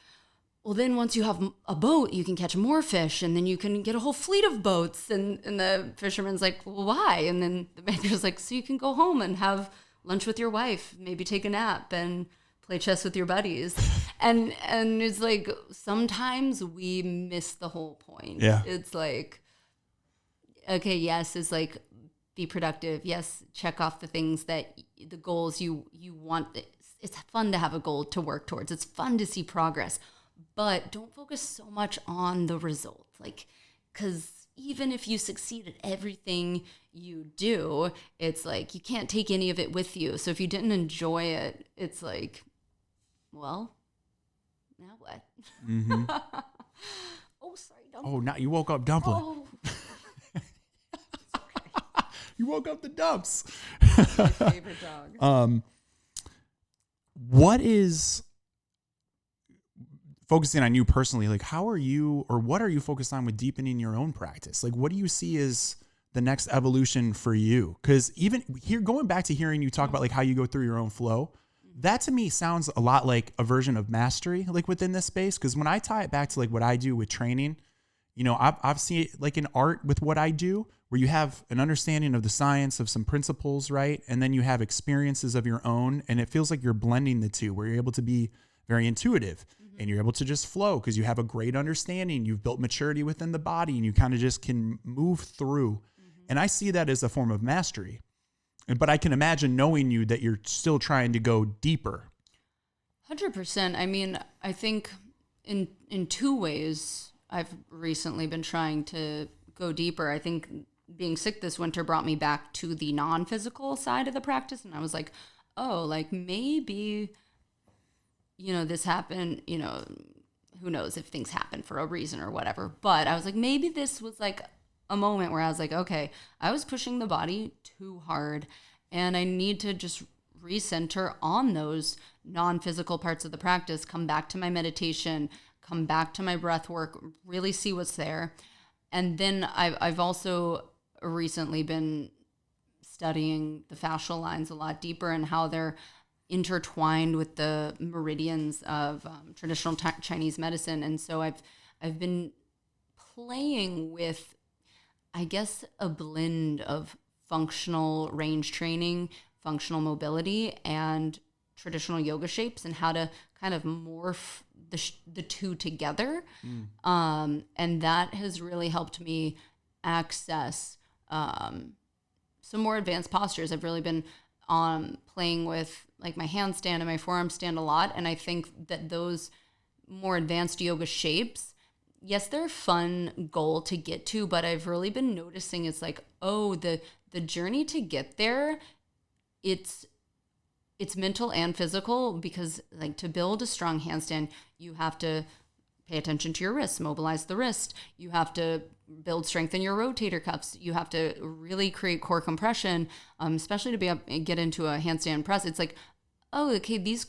well, then once you have a boat, you can catch more fish and then you can get a whole fleet of boats. And the fisherman's like, well, why? And then the banker's like, so you can go home and have lunch with your wife, maybe take a nap and play chess with your buddies. And it's like, sometimes we miss the whole point. Yeah. It's like, okay, yes, it's like, be productive. Yes, check off the things the goals you want. It's fun to have a goal to work towards. It's fun to see progress, but don't focus so much on the result. Like, because even if you succeed at everything you do, it's like you can't take any of it with you. So if you didn't enjoy it, it's like, well, now what? Mm-hmm. Oh, sorry, Dumpling. Oh, now you woke up Dumpling. Oh. You woke up the dumps. My favorite dog. What is, focusing on you personally, like how are you, or what are you focused on with deepening your own practice? Like, what do you see as the next evolution for you? Because even here, going back to hearing you talk about like how you go through your own flow, that to me sounds a lot like a version of mastery, like within this space. Because when I tie it back to like what I do with training, you know, I've seen it like in art with what I do, where you have an understanding of the science of some principles, right? And then you have experiences of your own, and it feels like you're blending the two, where you're able to be very intuitive and you're able to just flow because you have a great understanding. You've built maturity within the body and you kind of just can move through. And I see that as a form of mastery. But I can imagine knowing you that you're still trying to go deeper. 100%. I mean, I think in two ways I've recently been trying to go deeper. I think being sick this winter brought me back to the non-physical side of the practice. And I was like, oh, like maybe, you know, this happened, you know, who knows if things happen for a reason or whatever. But I was like, maybe this was like a moment where I was like, okay, I was pushing the body too hard and I need to just recenter on those non-physical parts of the practice, come back to my meditation, come back to my breath work, really see what's there. And then I've also recently been studying the fascial lines a lot deeper and how they're intertwined with the meridians of traditional Chinese medicine. And so I've been playing with, I guess, a blend of functional range training, functional mobility, and traditional yoga shapes, and how to kind of morph the two together. And that has really helped me access some more advanced postures. I've really been playing with like my handstand and my forearm stand a lot. And I think that those more advanced yoga shapes, yes, they're a fun goal to get to, but I've really been noticing it's like, oh, the journey to get there, it's mental and physical, because like to build a strong handstand, you have to pay attention to your wrists, mobilize the wrist. You have to build strength in your rotator cuffs. You have to really create core compression, especially to be able to get into a handstand press. It's like, oh, okay, these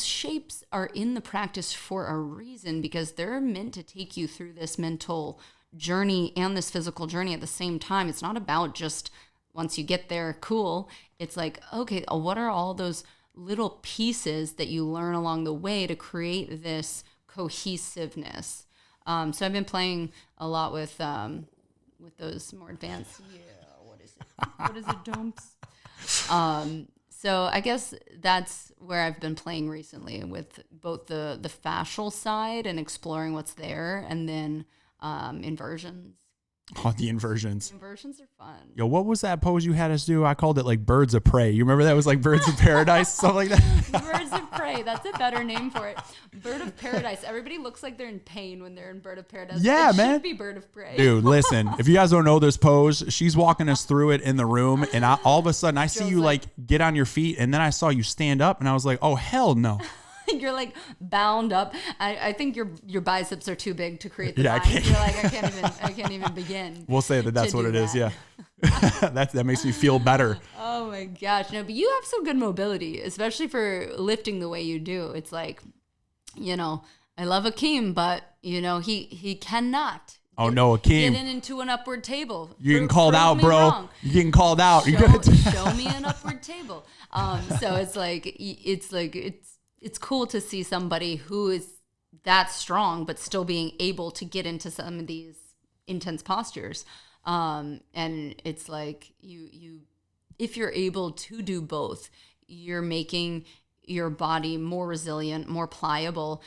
shapes are in the practice for a reason, because they're meant to take you through this mental journey and this physical journey at the same time. It's not about just once you get there, cool. It's like, okay, what are all those little pieces that you learn along the way to create this cohesiveness? So I've been playing a lot with those more advanced. Yeah, what is it? What is it, Dumps? So I guess that's where I've been playing recently, with both the fascial side and exploring what's there, and then inversions. Oh, the inversions. Inversions are fun. Yo, what was that pose you had us do? I called it like birds of prey. You remember that? It was like birds of paradise, something like that. Birds of prey. That's a better name for it. Bird of paradise. Everybody looks like they're in pain when they're in bird of paradise. Yeah, it man. Should be bird of prey. Dude, listen, if you guys don't know this pose, she's walking us through it in the room, and all of a sudden I see you like get on your feet, and then I saw you stand up, and I was like, oh, hell no. You're like bound up. I think your biceps are too big to create the bind. You're like, I can't even begin. We'll say that's what it is. Yeah. that makes me feel better. Oh my gosh. No, but you have some good mobility, especially for lifting the way you do. It's like, you know, I love Akeem, but you know, he cannot. Oh no, Akeem. Getting into an upward table. You're getting called out, bro. Wrong. You're getting called out. Show me an upward table. So it's cool to see somebody who is that strong, but still being able to get into some of these intense postures. And it's like you, if you're able to do both, you're making your body more resilient, more pliable.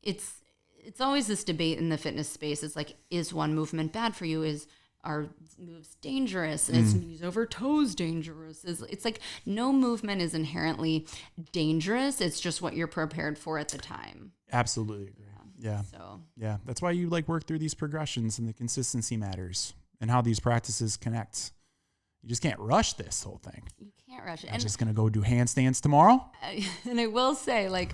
It's always this debate in the fitness space. It's like, is one movement bad for you? Are moves dangerous? Is knees over toes dangerous? It's like no movement is inherently dangerous. It's just what you're prepared for at the time. Absolutely agree. Yeah. So yeah, that's why you like work through these progressions, and the consistency matters, and how these practices connect. You just can't rush this whole thing. You can't rush it. I'm just gonna go do handstands tomorrow. And I will say, like,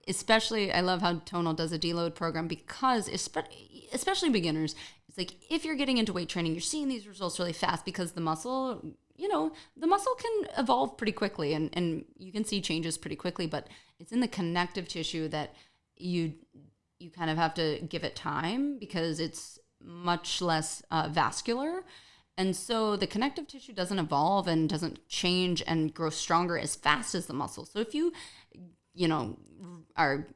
especially I love how Tonal does a deload program, because especially beginners, it's like if you're getting into weight training, you're seeing these results really fast because the muscle can evolve pretty quickly and you can see changes pretty quickly, but it's in the connective tissue that you kind of have to give it time because it's much less vascular. And so the connective tissue doesn't evolve and doesn't change and grow stronger as fast as the muscle. So if you are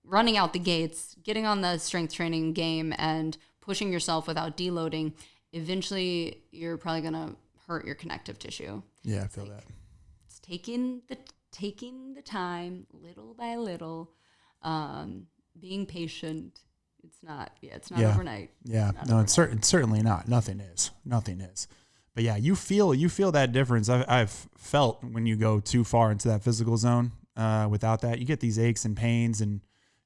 running out the gates, getting on the strength training game and pushing yourself without deloading, eventually you're probably going to hurt your connective tissue. Yeah, I feel that. It's taking the time little by little, being patient. It's not overnight. Yeah, no, it's certainly not. Nothing is. But yeah, you feel that difference. I've felt when you go too far into that physical zone, without that, you get these aches and pains and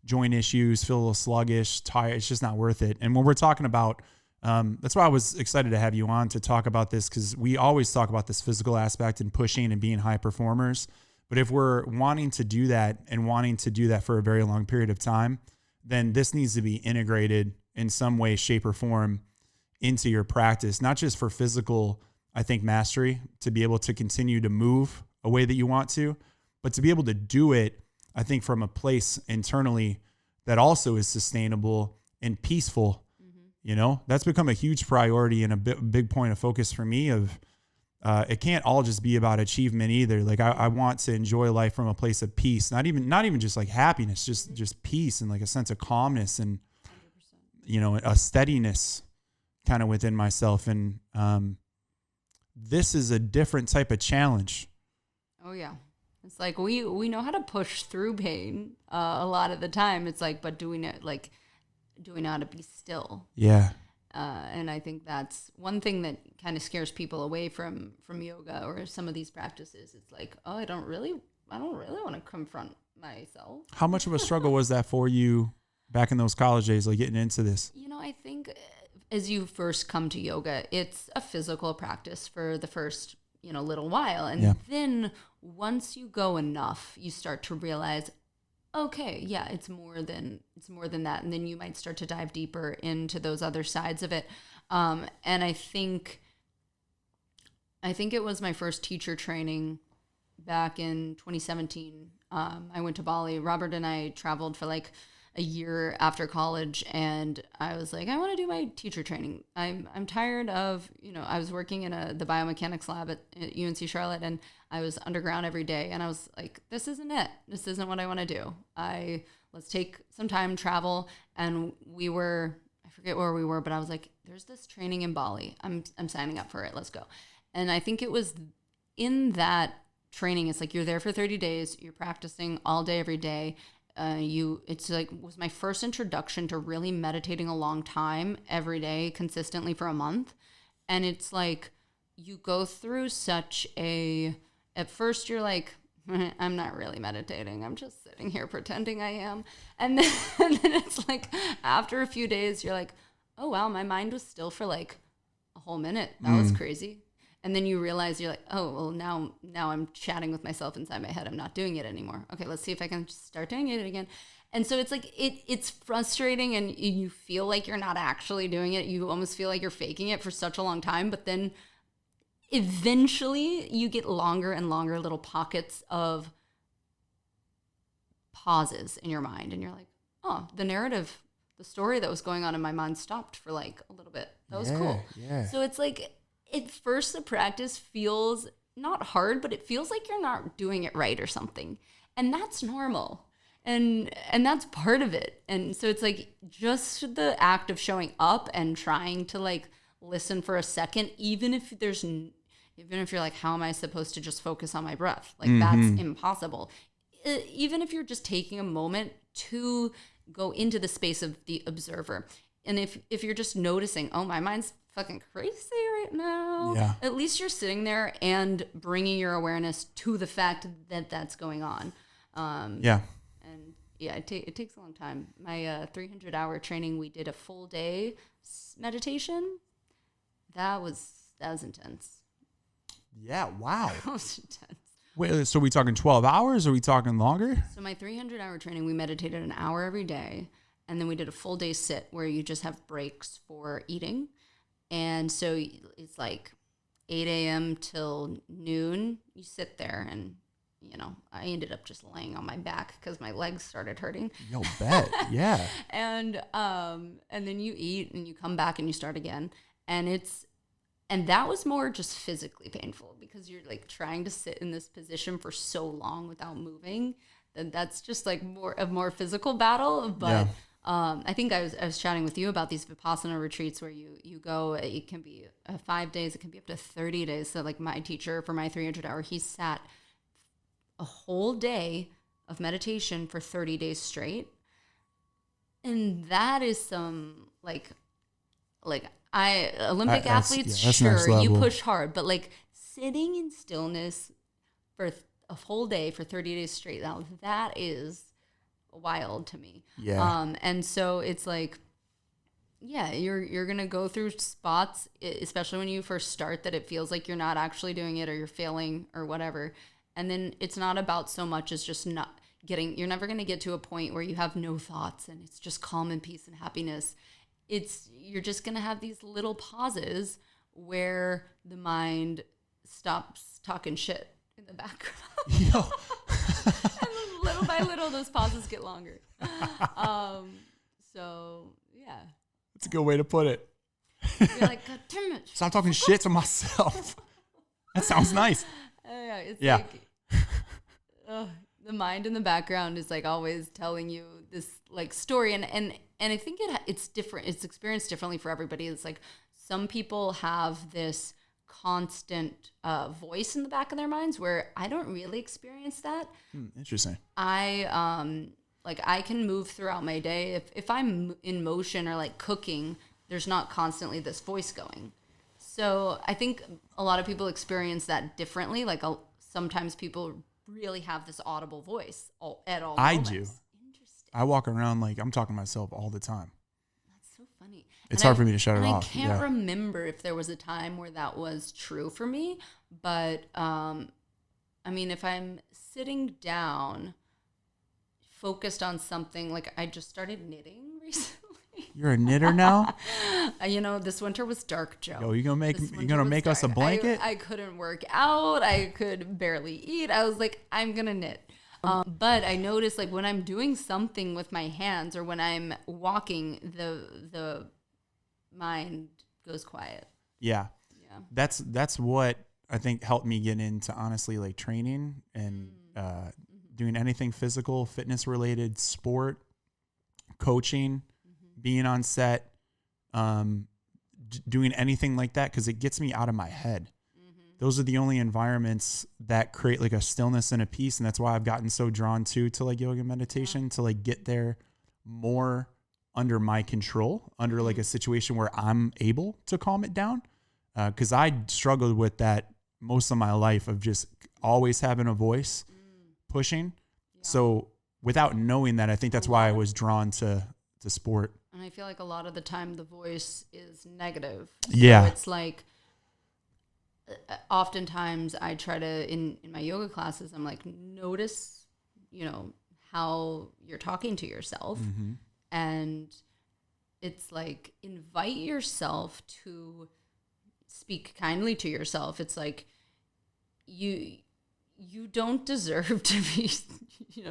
joint issues, feel a little sluggish, tired. It's just not worth it. And when we're talking about, that's why I was excited to have you on to talk about this, because we always talk about this physical aspect and pushing and being high performers. But if we're wanting to do that for a very long period of time, then this needs to be integrated in some way, shape, or form into your practice, not just for physical, I think, mastery, to be able to continue to move a way that you want to, but to be able to do it, I think, from a place internally that also is sustainable and peaceful. Mm-hmm. That's become a huge priority and a big point of focus for me of, it can't all just be about achievement either. Like I want to enjoy life from a place of peace, not even just like happiness, just peace and like a sense of calmness and, 100%. A steadiness kind of within myself. And, this is a different type of challenge. Oh yeah. It's like, we know how to push through pain, a lot of the time. It's like, but do we know how to be still? Yeah. And I think that's one thing that kind of scares people away from yoga or some of these practices. It's like, oh, I don't really want to confront myself. How much of a struggle was that for you back in those college days, like getting into this? I think as you first come to yoga, it's a physical practice for the first, little while. And then once you go enough, you start to realize, okay, yeah, it's more than that. And then you might start to dive deeper into those other sides of it. And I think it was my first teacher training back in 2017. I went to Bali. Robert and I traveled for like a year after college, and I was like, I want to do my teacher training. I'm tired of, I was working in the biomechanics lab at UNC Charlotte, and I was underground every day, and I was like, this isn't it. This isn't what I want to do. Let's take some time, travel, and I forget where we were, but I was like, there's this training in Bali. I'm signing up for it. Let's go. And I think it was in that training, it's like you're there for 30 days, you're practicing all day, every day. It's like was my first introduction to really meditating a long time every day consistently for a month. And it's like you go through at first you're like, I'm not really meditating, I'm just sitting here pretending I am. And then it's like after a few days you're like, oh wow, my mind was still for like a whole minute. That was crazy. And then you realize you're like, oh, well, now I'm chatting with myself inside my head. I'm not doing it anymore. Okay, let's see if I can start doing it again. And so it's like, it's frustrating and you feel like you're not actually doing it. You almost feel like you're faking it for such a long time. But then eventually you get longer and longer little pockets of pauses in your mind. And you're like, oh, the story that was going on in my mind stopped for like a little bit. That was cool. Yeah. So it's like, at first, the practice feels not hard, but it feels like you're not doing it right or something. And that's normal. And that's part of it. And so it's like just the act of showing up and trying to like listen for a second, even if you're like, how am I supposed to just focus on my breath? Like that's impossible. Even if you're just taking a moment to go into the space of the observer. And if you're just noticing, oh, my mind's fucking crazy right now. Yeah. At least you're sitting there and bringing your awareness to the fact that that's going on. And yeah, it takes a long time. My 300-hour training, we did a full day meditation. That was intense. Yeah. Wow. That was intense. Wait, so are we talking 12 hours? Or are we talking longer? So my 300-hour training, we meditated an hour every day. And then we did a full day sit where you just have breaks for eating. And so it's like 8 a.m. till noon. You sit there and, I ended up just laying on my back because my legs started hurting. Yo, bet. Yeah. And then you eat and you come back and you start again. And that was more just physically painful because you're like trying to sit in this position for so long without moving. That's just like more physical battle. But I think I was chatting with you about these Vipassana retreats where you go, it can be 5 days, it can be up to 30 days. So like my teacher for my 300-hour, he sat a whole day of meditation for 30 days straight. And that is some Olympic athletes, sure, you push hard, but like sitting in stillness for a whole day for 30 days straight, now that is wild to me. Yeah. And so it's like, yeah, you're going to go through spots, especially when you first start, that it feels like you're not actually doing it or you're failing or whatever. And then it's not about so much as just not you're never going to get to a point where you have no thoughts and it's just calm and peace and happiness. You're just going to have these little pauses where the mind stops talking shit in the background. And little by little, those pauses get longer. So, yeah. That's a good way to put it. You're like, God damn it. Stop talking shit to myself. That sounds nice. It's like, the mind in the background is like always telling you this like story. And I think it's different. It's experienced differently for everybody. It's like some people have this constant voice in the back of their minds where I don't really experience that. Interesting. I can move throughout my day. If I'm in motion or like cooking, there's not constantly this voice going. So I think a lot of people experience that differently. Like sometimes people really have this audible voice at all moments. I do. Interesting. I walk around like I'm talking to myself all the time. That's so funny. It's hard for me to shut it off. I can't remember if there was a time where that was true for me, but I mean, if I'm sitting down, focused on something, like I just started knitting recently. You're a knitter now? This winter was dark, Joe. Yo, you gonna make us a blanket? I couldn't work out. I could barely eat. I was like, I'm gonna knit. But I noticed like when I'm doing something with my hands or when I'm walking, the mind goes quiet. Yeah. That's what I think helped me get into honestly like training and doing anything physical, fitness related, sport, coaching, being on set, doing anything like that, because it gets me out of my head. Those are the only environments that create like a stillness and a peace, and that's why I've gotten so drawn to like yoga and meditation, to like get there more under my control, under like a situation where I'm able to calm it down, because I struggled with that most of my life of just always having a voice pushing. So without knowing that, I think that's why I was drawn to sport. And I feel like a lot of the time the voice is negative. Yeah. So it's like, oftentimes I try to, in my yoga classes, I'm like, notice, how you're talking to yourself. And it's like, invite yourself to speak kindly to yourself. It's like, you don't deserve to be,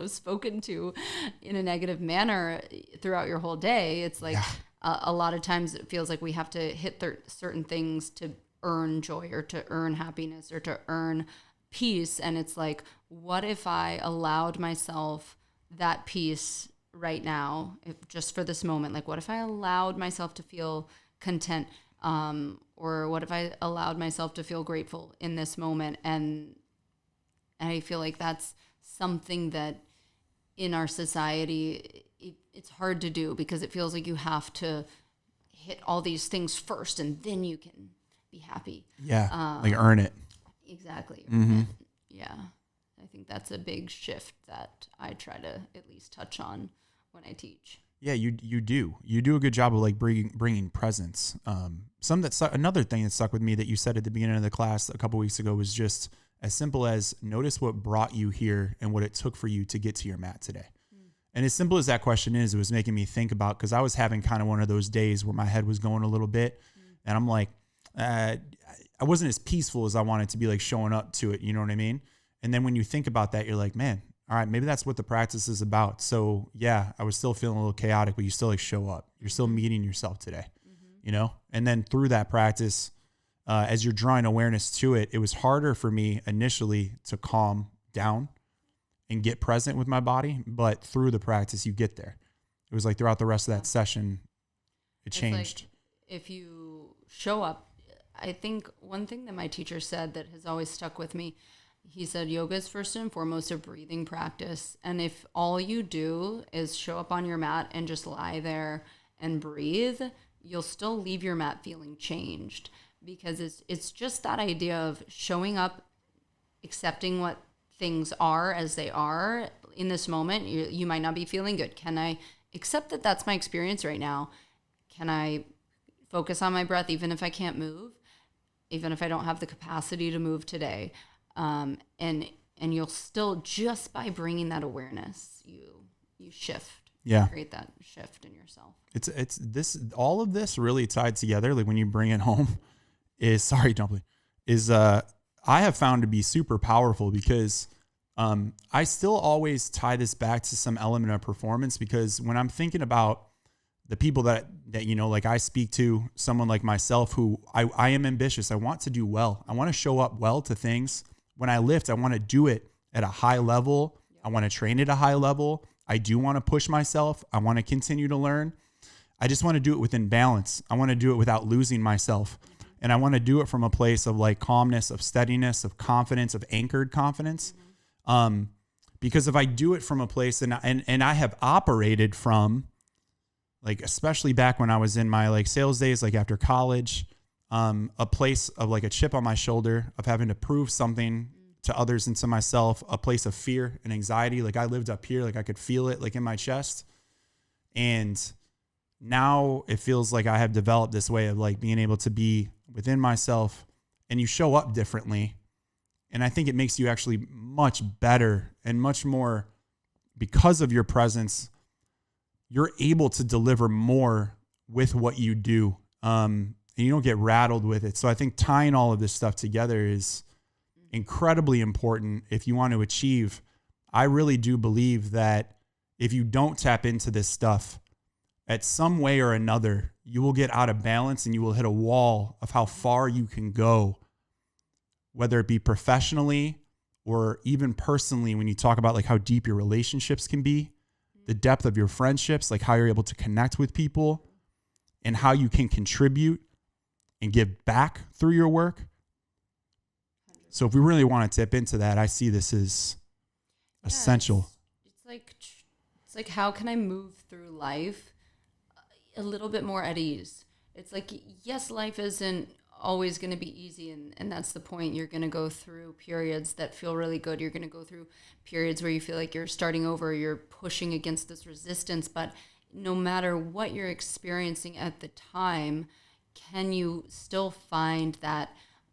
spoken to in a negative manner throughout your whole day. It's like a lot of times it feels like we have to hit certain things to earn joy or to earn happiness or to earn peace. And it's like, what if I allowed myself that peace right now, just for this moment? Like, what if I allowed myself to feel content? Or what if I allowed myself to feel grateful in this moment? And I feel like that's something that in our society, it's hard to do, because it feels like you have to hit all these things first and then you can be happy. Yeah, like earn it. Exactly. Yeah. I think that's a big shift that I try to at least touch on when I teach. Yeah, you do. You do a good job of like bringing presence. Another thing that stuck with me that you said at the beginning of the class a couple weeks ago was just as simple as notice what brought you here and what it took for you to get to your mat today. And as simple as that question is, it was making me think about, because I was having kind of one of those days where my head was going a little bit, and I'm like, I wasn't as peaceful as I wanted to be, like showing up to it. You know what I mean? And then when you think about that, you're like, man, all right, maybe that's what the practice is about. So yeah, I was still feeling a little chaotic, but you still like show up. You're still meeting yourself today, you know? And then through that practice, as you're drawing awareness to it, it was harder for me initially to calm down and get present with my body. But through the practice, you get there. It was like throughout the rest of that session, it changed. Like if you show up, I think one thing that my teacher said that has always stuck with me, he said, yoga is first and foremost a breathing practice. And if all you do is show up on your mat and just lie there and breathe, you'll still leave your mat feeling changed, because it's just that idea of showing up, accepting what things are as they are in this moment. You might not be feeling good. Can I accept that that's my experience right now? Can I focus on my breath even if I can't move, even if I don't have the capacity to move today? And you'll still, just by bringing that awareness, you shift. Yeah. Create that shift in yourself. It's this, all of this really tied together. Like when you bring it home is, sorry, don't believe, is, I have found to be super powerful, because, I still always tie this back to some element of performance, because when I'm thinking about the people that, you know, like I speak to, someone like myself who I am ambitious. I want to do well. I want to show up well to things. When I lift, I want to do it at a high level. I want to train at a high level. I do want to push myself. I want to continue to learn. I just want to do it within balance. I want to do it without losing myself. And I want to do it from a place of like calmness, of steadiness, of confidence, of anchored confidence. Because if I do it from a place, and I have operated from, like, especially back when I was in my like sales days, like after college, a place of like a chip on my shoulder of having to prove something to others and to myself, a place of fear and anxiety. Like I lived up here, like I could feel it like in my chest. And now it feels like I have developed this way of like being able to be within myself, and you show up differently. And I think it makes you actually much better and much more, because of your presence, you're able to deliver more with what you do. And you don't get rattled with it. So I think tying all of this stuff together is incredibly important if you want to achieve. I really do believe that if you don't tap into this stuff, at some way or another, you will get out of balance and you will hit a wall of how far you can go, whether it be professionally or even personally. When you talk about like how deep your relationships can be, the depth of your friendships, like how you're able to connect with people and how you can contribute and give back through your work. So if we really want to tip into that, I see this as essential. It's like, how can I move through life a little bit more at ease? It's like, yes, life isn't always going to be easy, and that's the point. You're going to go through periods that feel really good. You're going to go through periods where you feel like you're starting over, you're pushing against this resistance. But no matter what you're experiencing at the time, can you still find that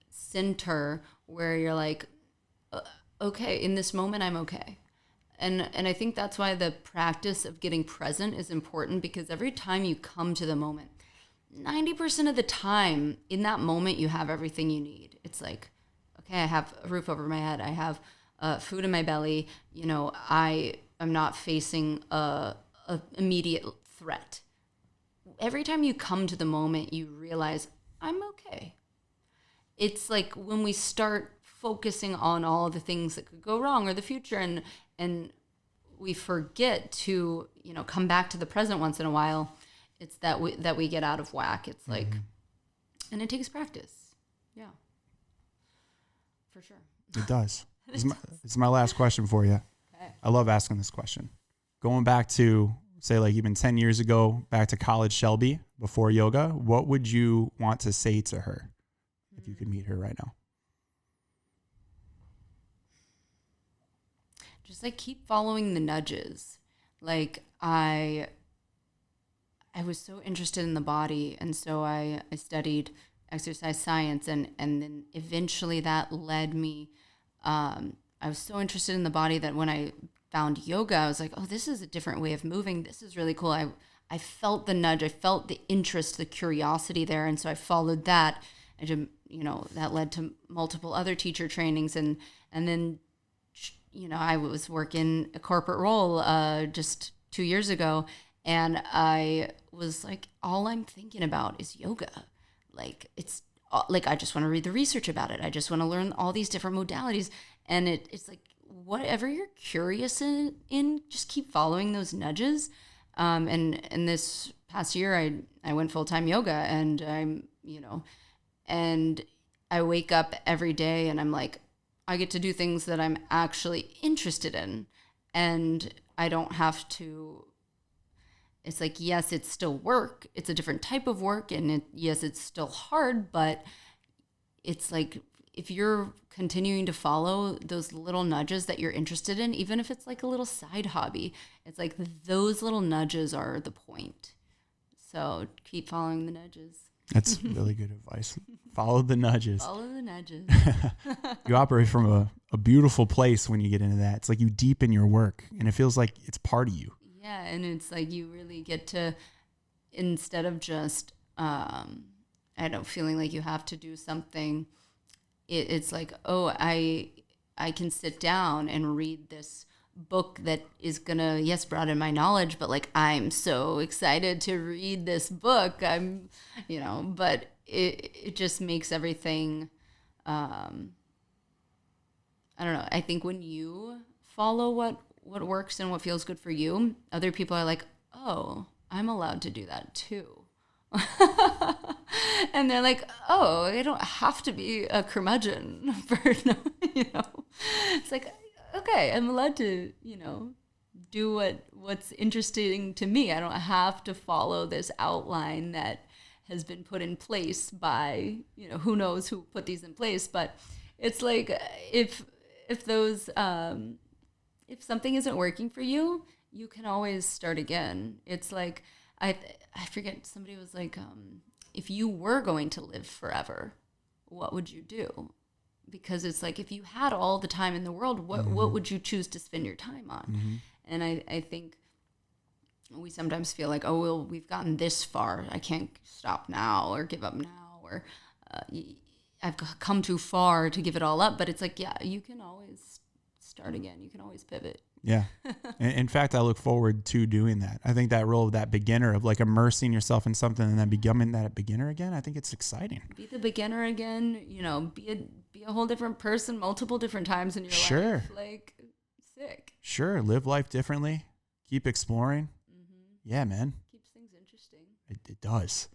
center where you're like, okay, in this moment, I'm okay. And I think that's why the practice of getting present is important, because every time you come to the moment, 90% of the time in that moment, you have everything you need. It's like, okay, I have a roof over my head. I have food in my belly. You know, I am not facing a immediate threat. Every time you come to the moment, you realize, I'm okay. It's like when we start focusing on all of the things that could go wrong or the future, and we forget to, you know, come back to the present once in a while, it's that we get out of whack. It's like, and it takes practice. Yeah, for sure. It does. It's my last question for you. Okay. I love asking this question. Going back to, say, like even 10 years ago, back to college Shelby before yoga, what would you want to say to her if you could meet her right now? Just like keep following the nudges. Like I was so interested in the body, and so I studied exercise science, and then eventually that led me. I was so interested in the body that when I found yoga, I was like, oh, this is a different way of moving. This is really cool. I felt the nudge. I felt the interest, the curiosity there, and so I followed that. And, you know, that led to multiple other teacher trainings, and then I was working a corporate role just 2 years ago, and I was like, all I'm thinking about is yoga. Like, it's like, I just want to read the research about it. I just want to learn all these different modalities. And it's like, whatever you're curious in, just keep following those nudges. And this past year, I went full-time yoga, and and I wake up every day and I'm like, I get to do things that I'm actually interested in, and I don't have to. It's like, yes, it's still work. It's a different type of work, and yes, it's still hard, but it's like, if you're continuing to follow those little nudges that you're interested in, even if it's like a little side hobby, it's like those little nudges are the point. So keep following the nudges. That's really good advice. Follow the nudges. Follow the nudges. You operate from a beautiful place when you get into that. It's like you deepen your work, and it feels like it's part of you. Yeah, and it's like you really get to, instead of just, feeling like you have to do something, it's like, oh, I can sit down and read this book that is gonna, yes, broaden my knowledge, but like, I'm so excited to read this book. But it just makes everything, I don't know. I think when you follow what works and what feels good for you, other people are like, oh, I'm allowed to do that too. And they're like, oh, I don't have to be a curmudgeon for, It's like, okay, I'm allowed to, do what's interesting to me. I don't have to follow this outline that has been put in place by, who knows who put these in place. But it's like, if those, if something isn't working for you, you can always start again. It's like, I forget, somebody was like, if you were going to live forever, what would you do? Because it's like, if you had all the time in the world, what would you choose to spend your time on? Mm-hmm. And I think we sometimes feel like, oh, well, we've gotten this far. I can't stop now or give up now, or I've come too far to give it all up. But it's like, yeah, you can always start again. You can always pivot. Yeah. In fact, I look forward to doing that. I think that role of that beginner, of like immersing yourself in something and then becoming that beginner again, I think it's exciting. Be the beginner again, be a whole different person multiple different times in your life. Like, sick. Sure. Live life differently. Keep exploring. Mm-hmm. Yeah, man. Keeps things interesting. It does.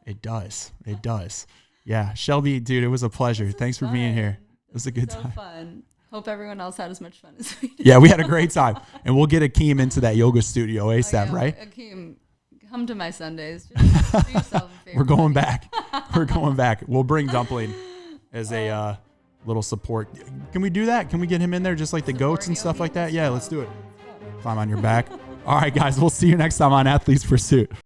It does. It does. Yeah. Shelby, dude, it was a pleasure. Thanks for being here. It was a good time. Fun. Hope everyone else had as much fun as we did. Yeah, we had a great time. And we'll get Akeem into that yoga studio ASAP, right? Akeem, come to my Sundays. Just do yourself a favor. We're going back. We're going back. We'll bring Dumpling as a little support. Can we do that? Can we get him in there just like the goats and stuff like that? Yeah, let's do it. Climb on your back. All right, guys, we'll see you next time on Athlete's Pursuit.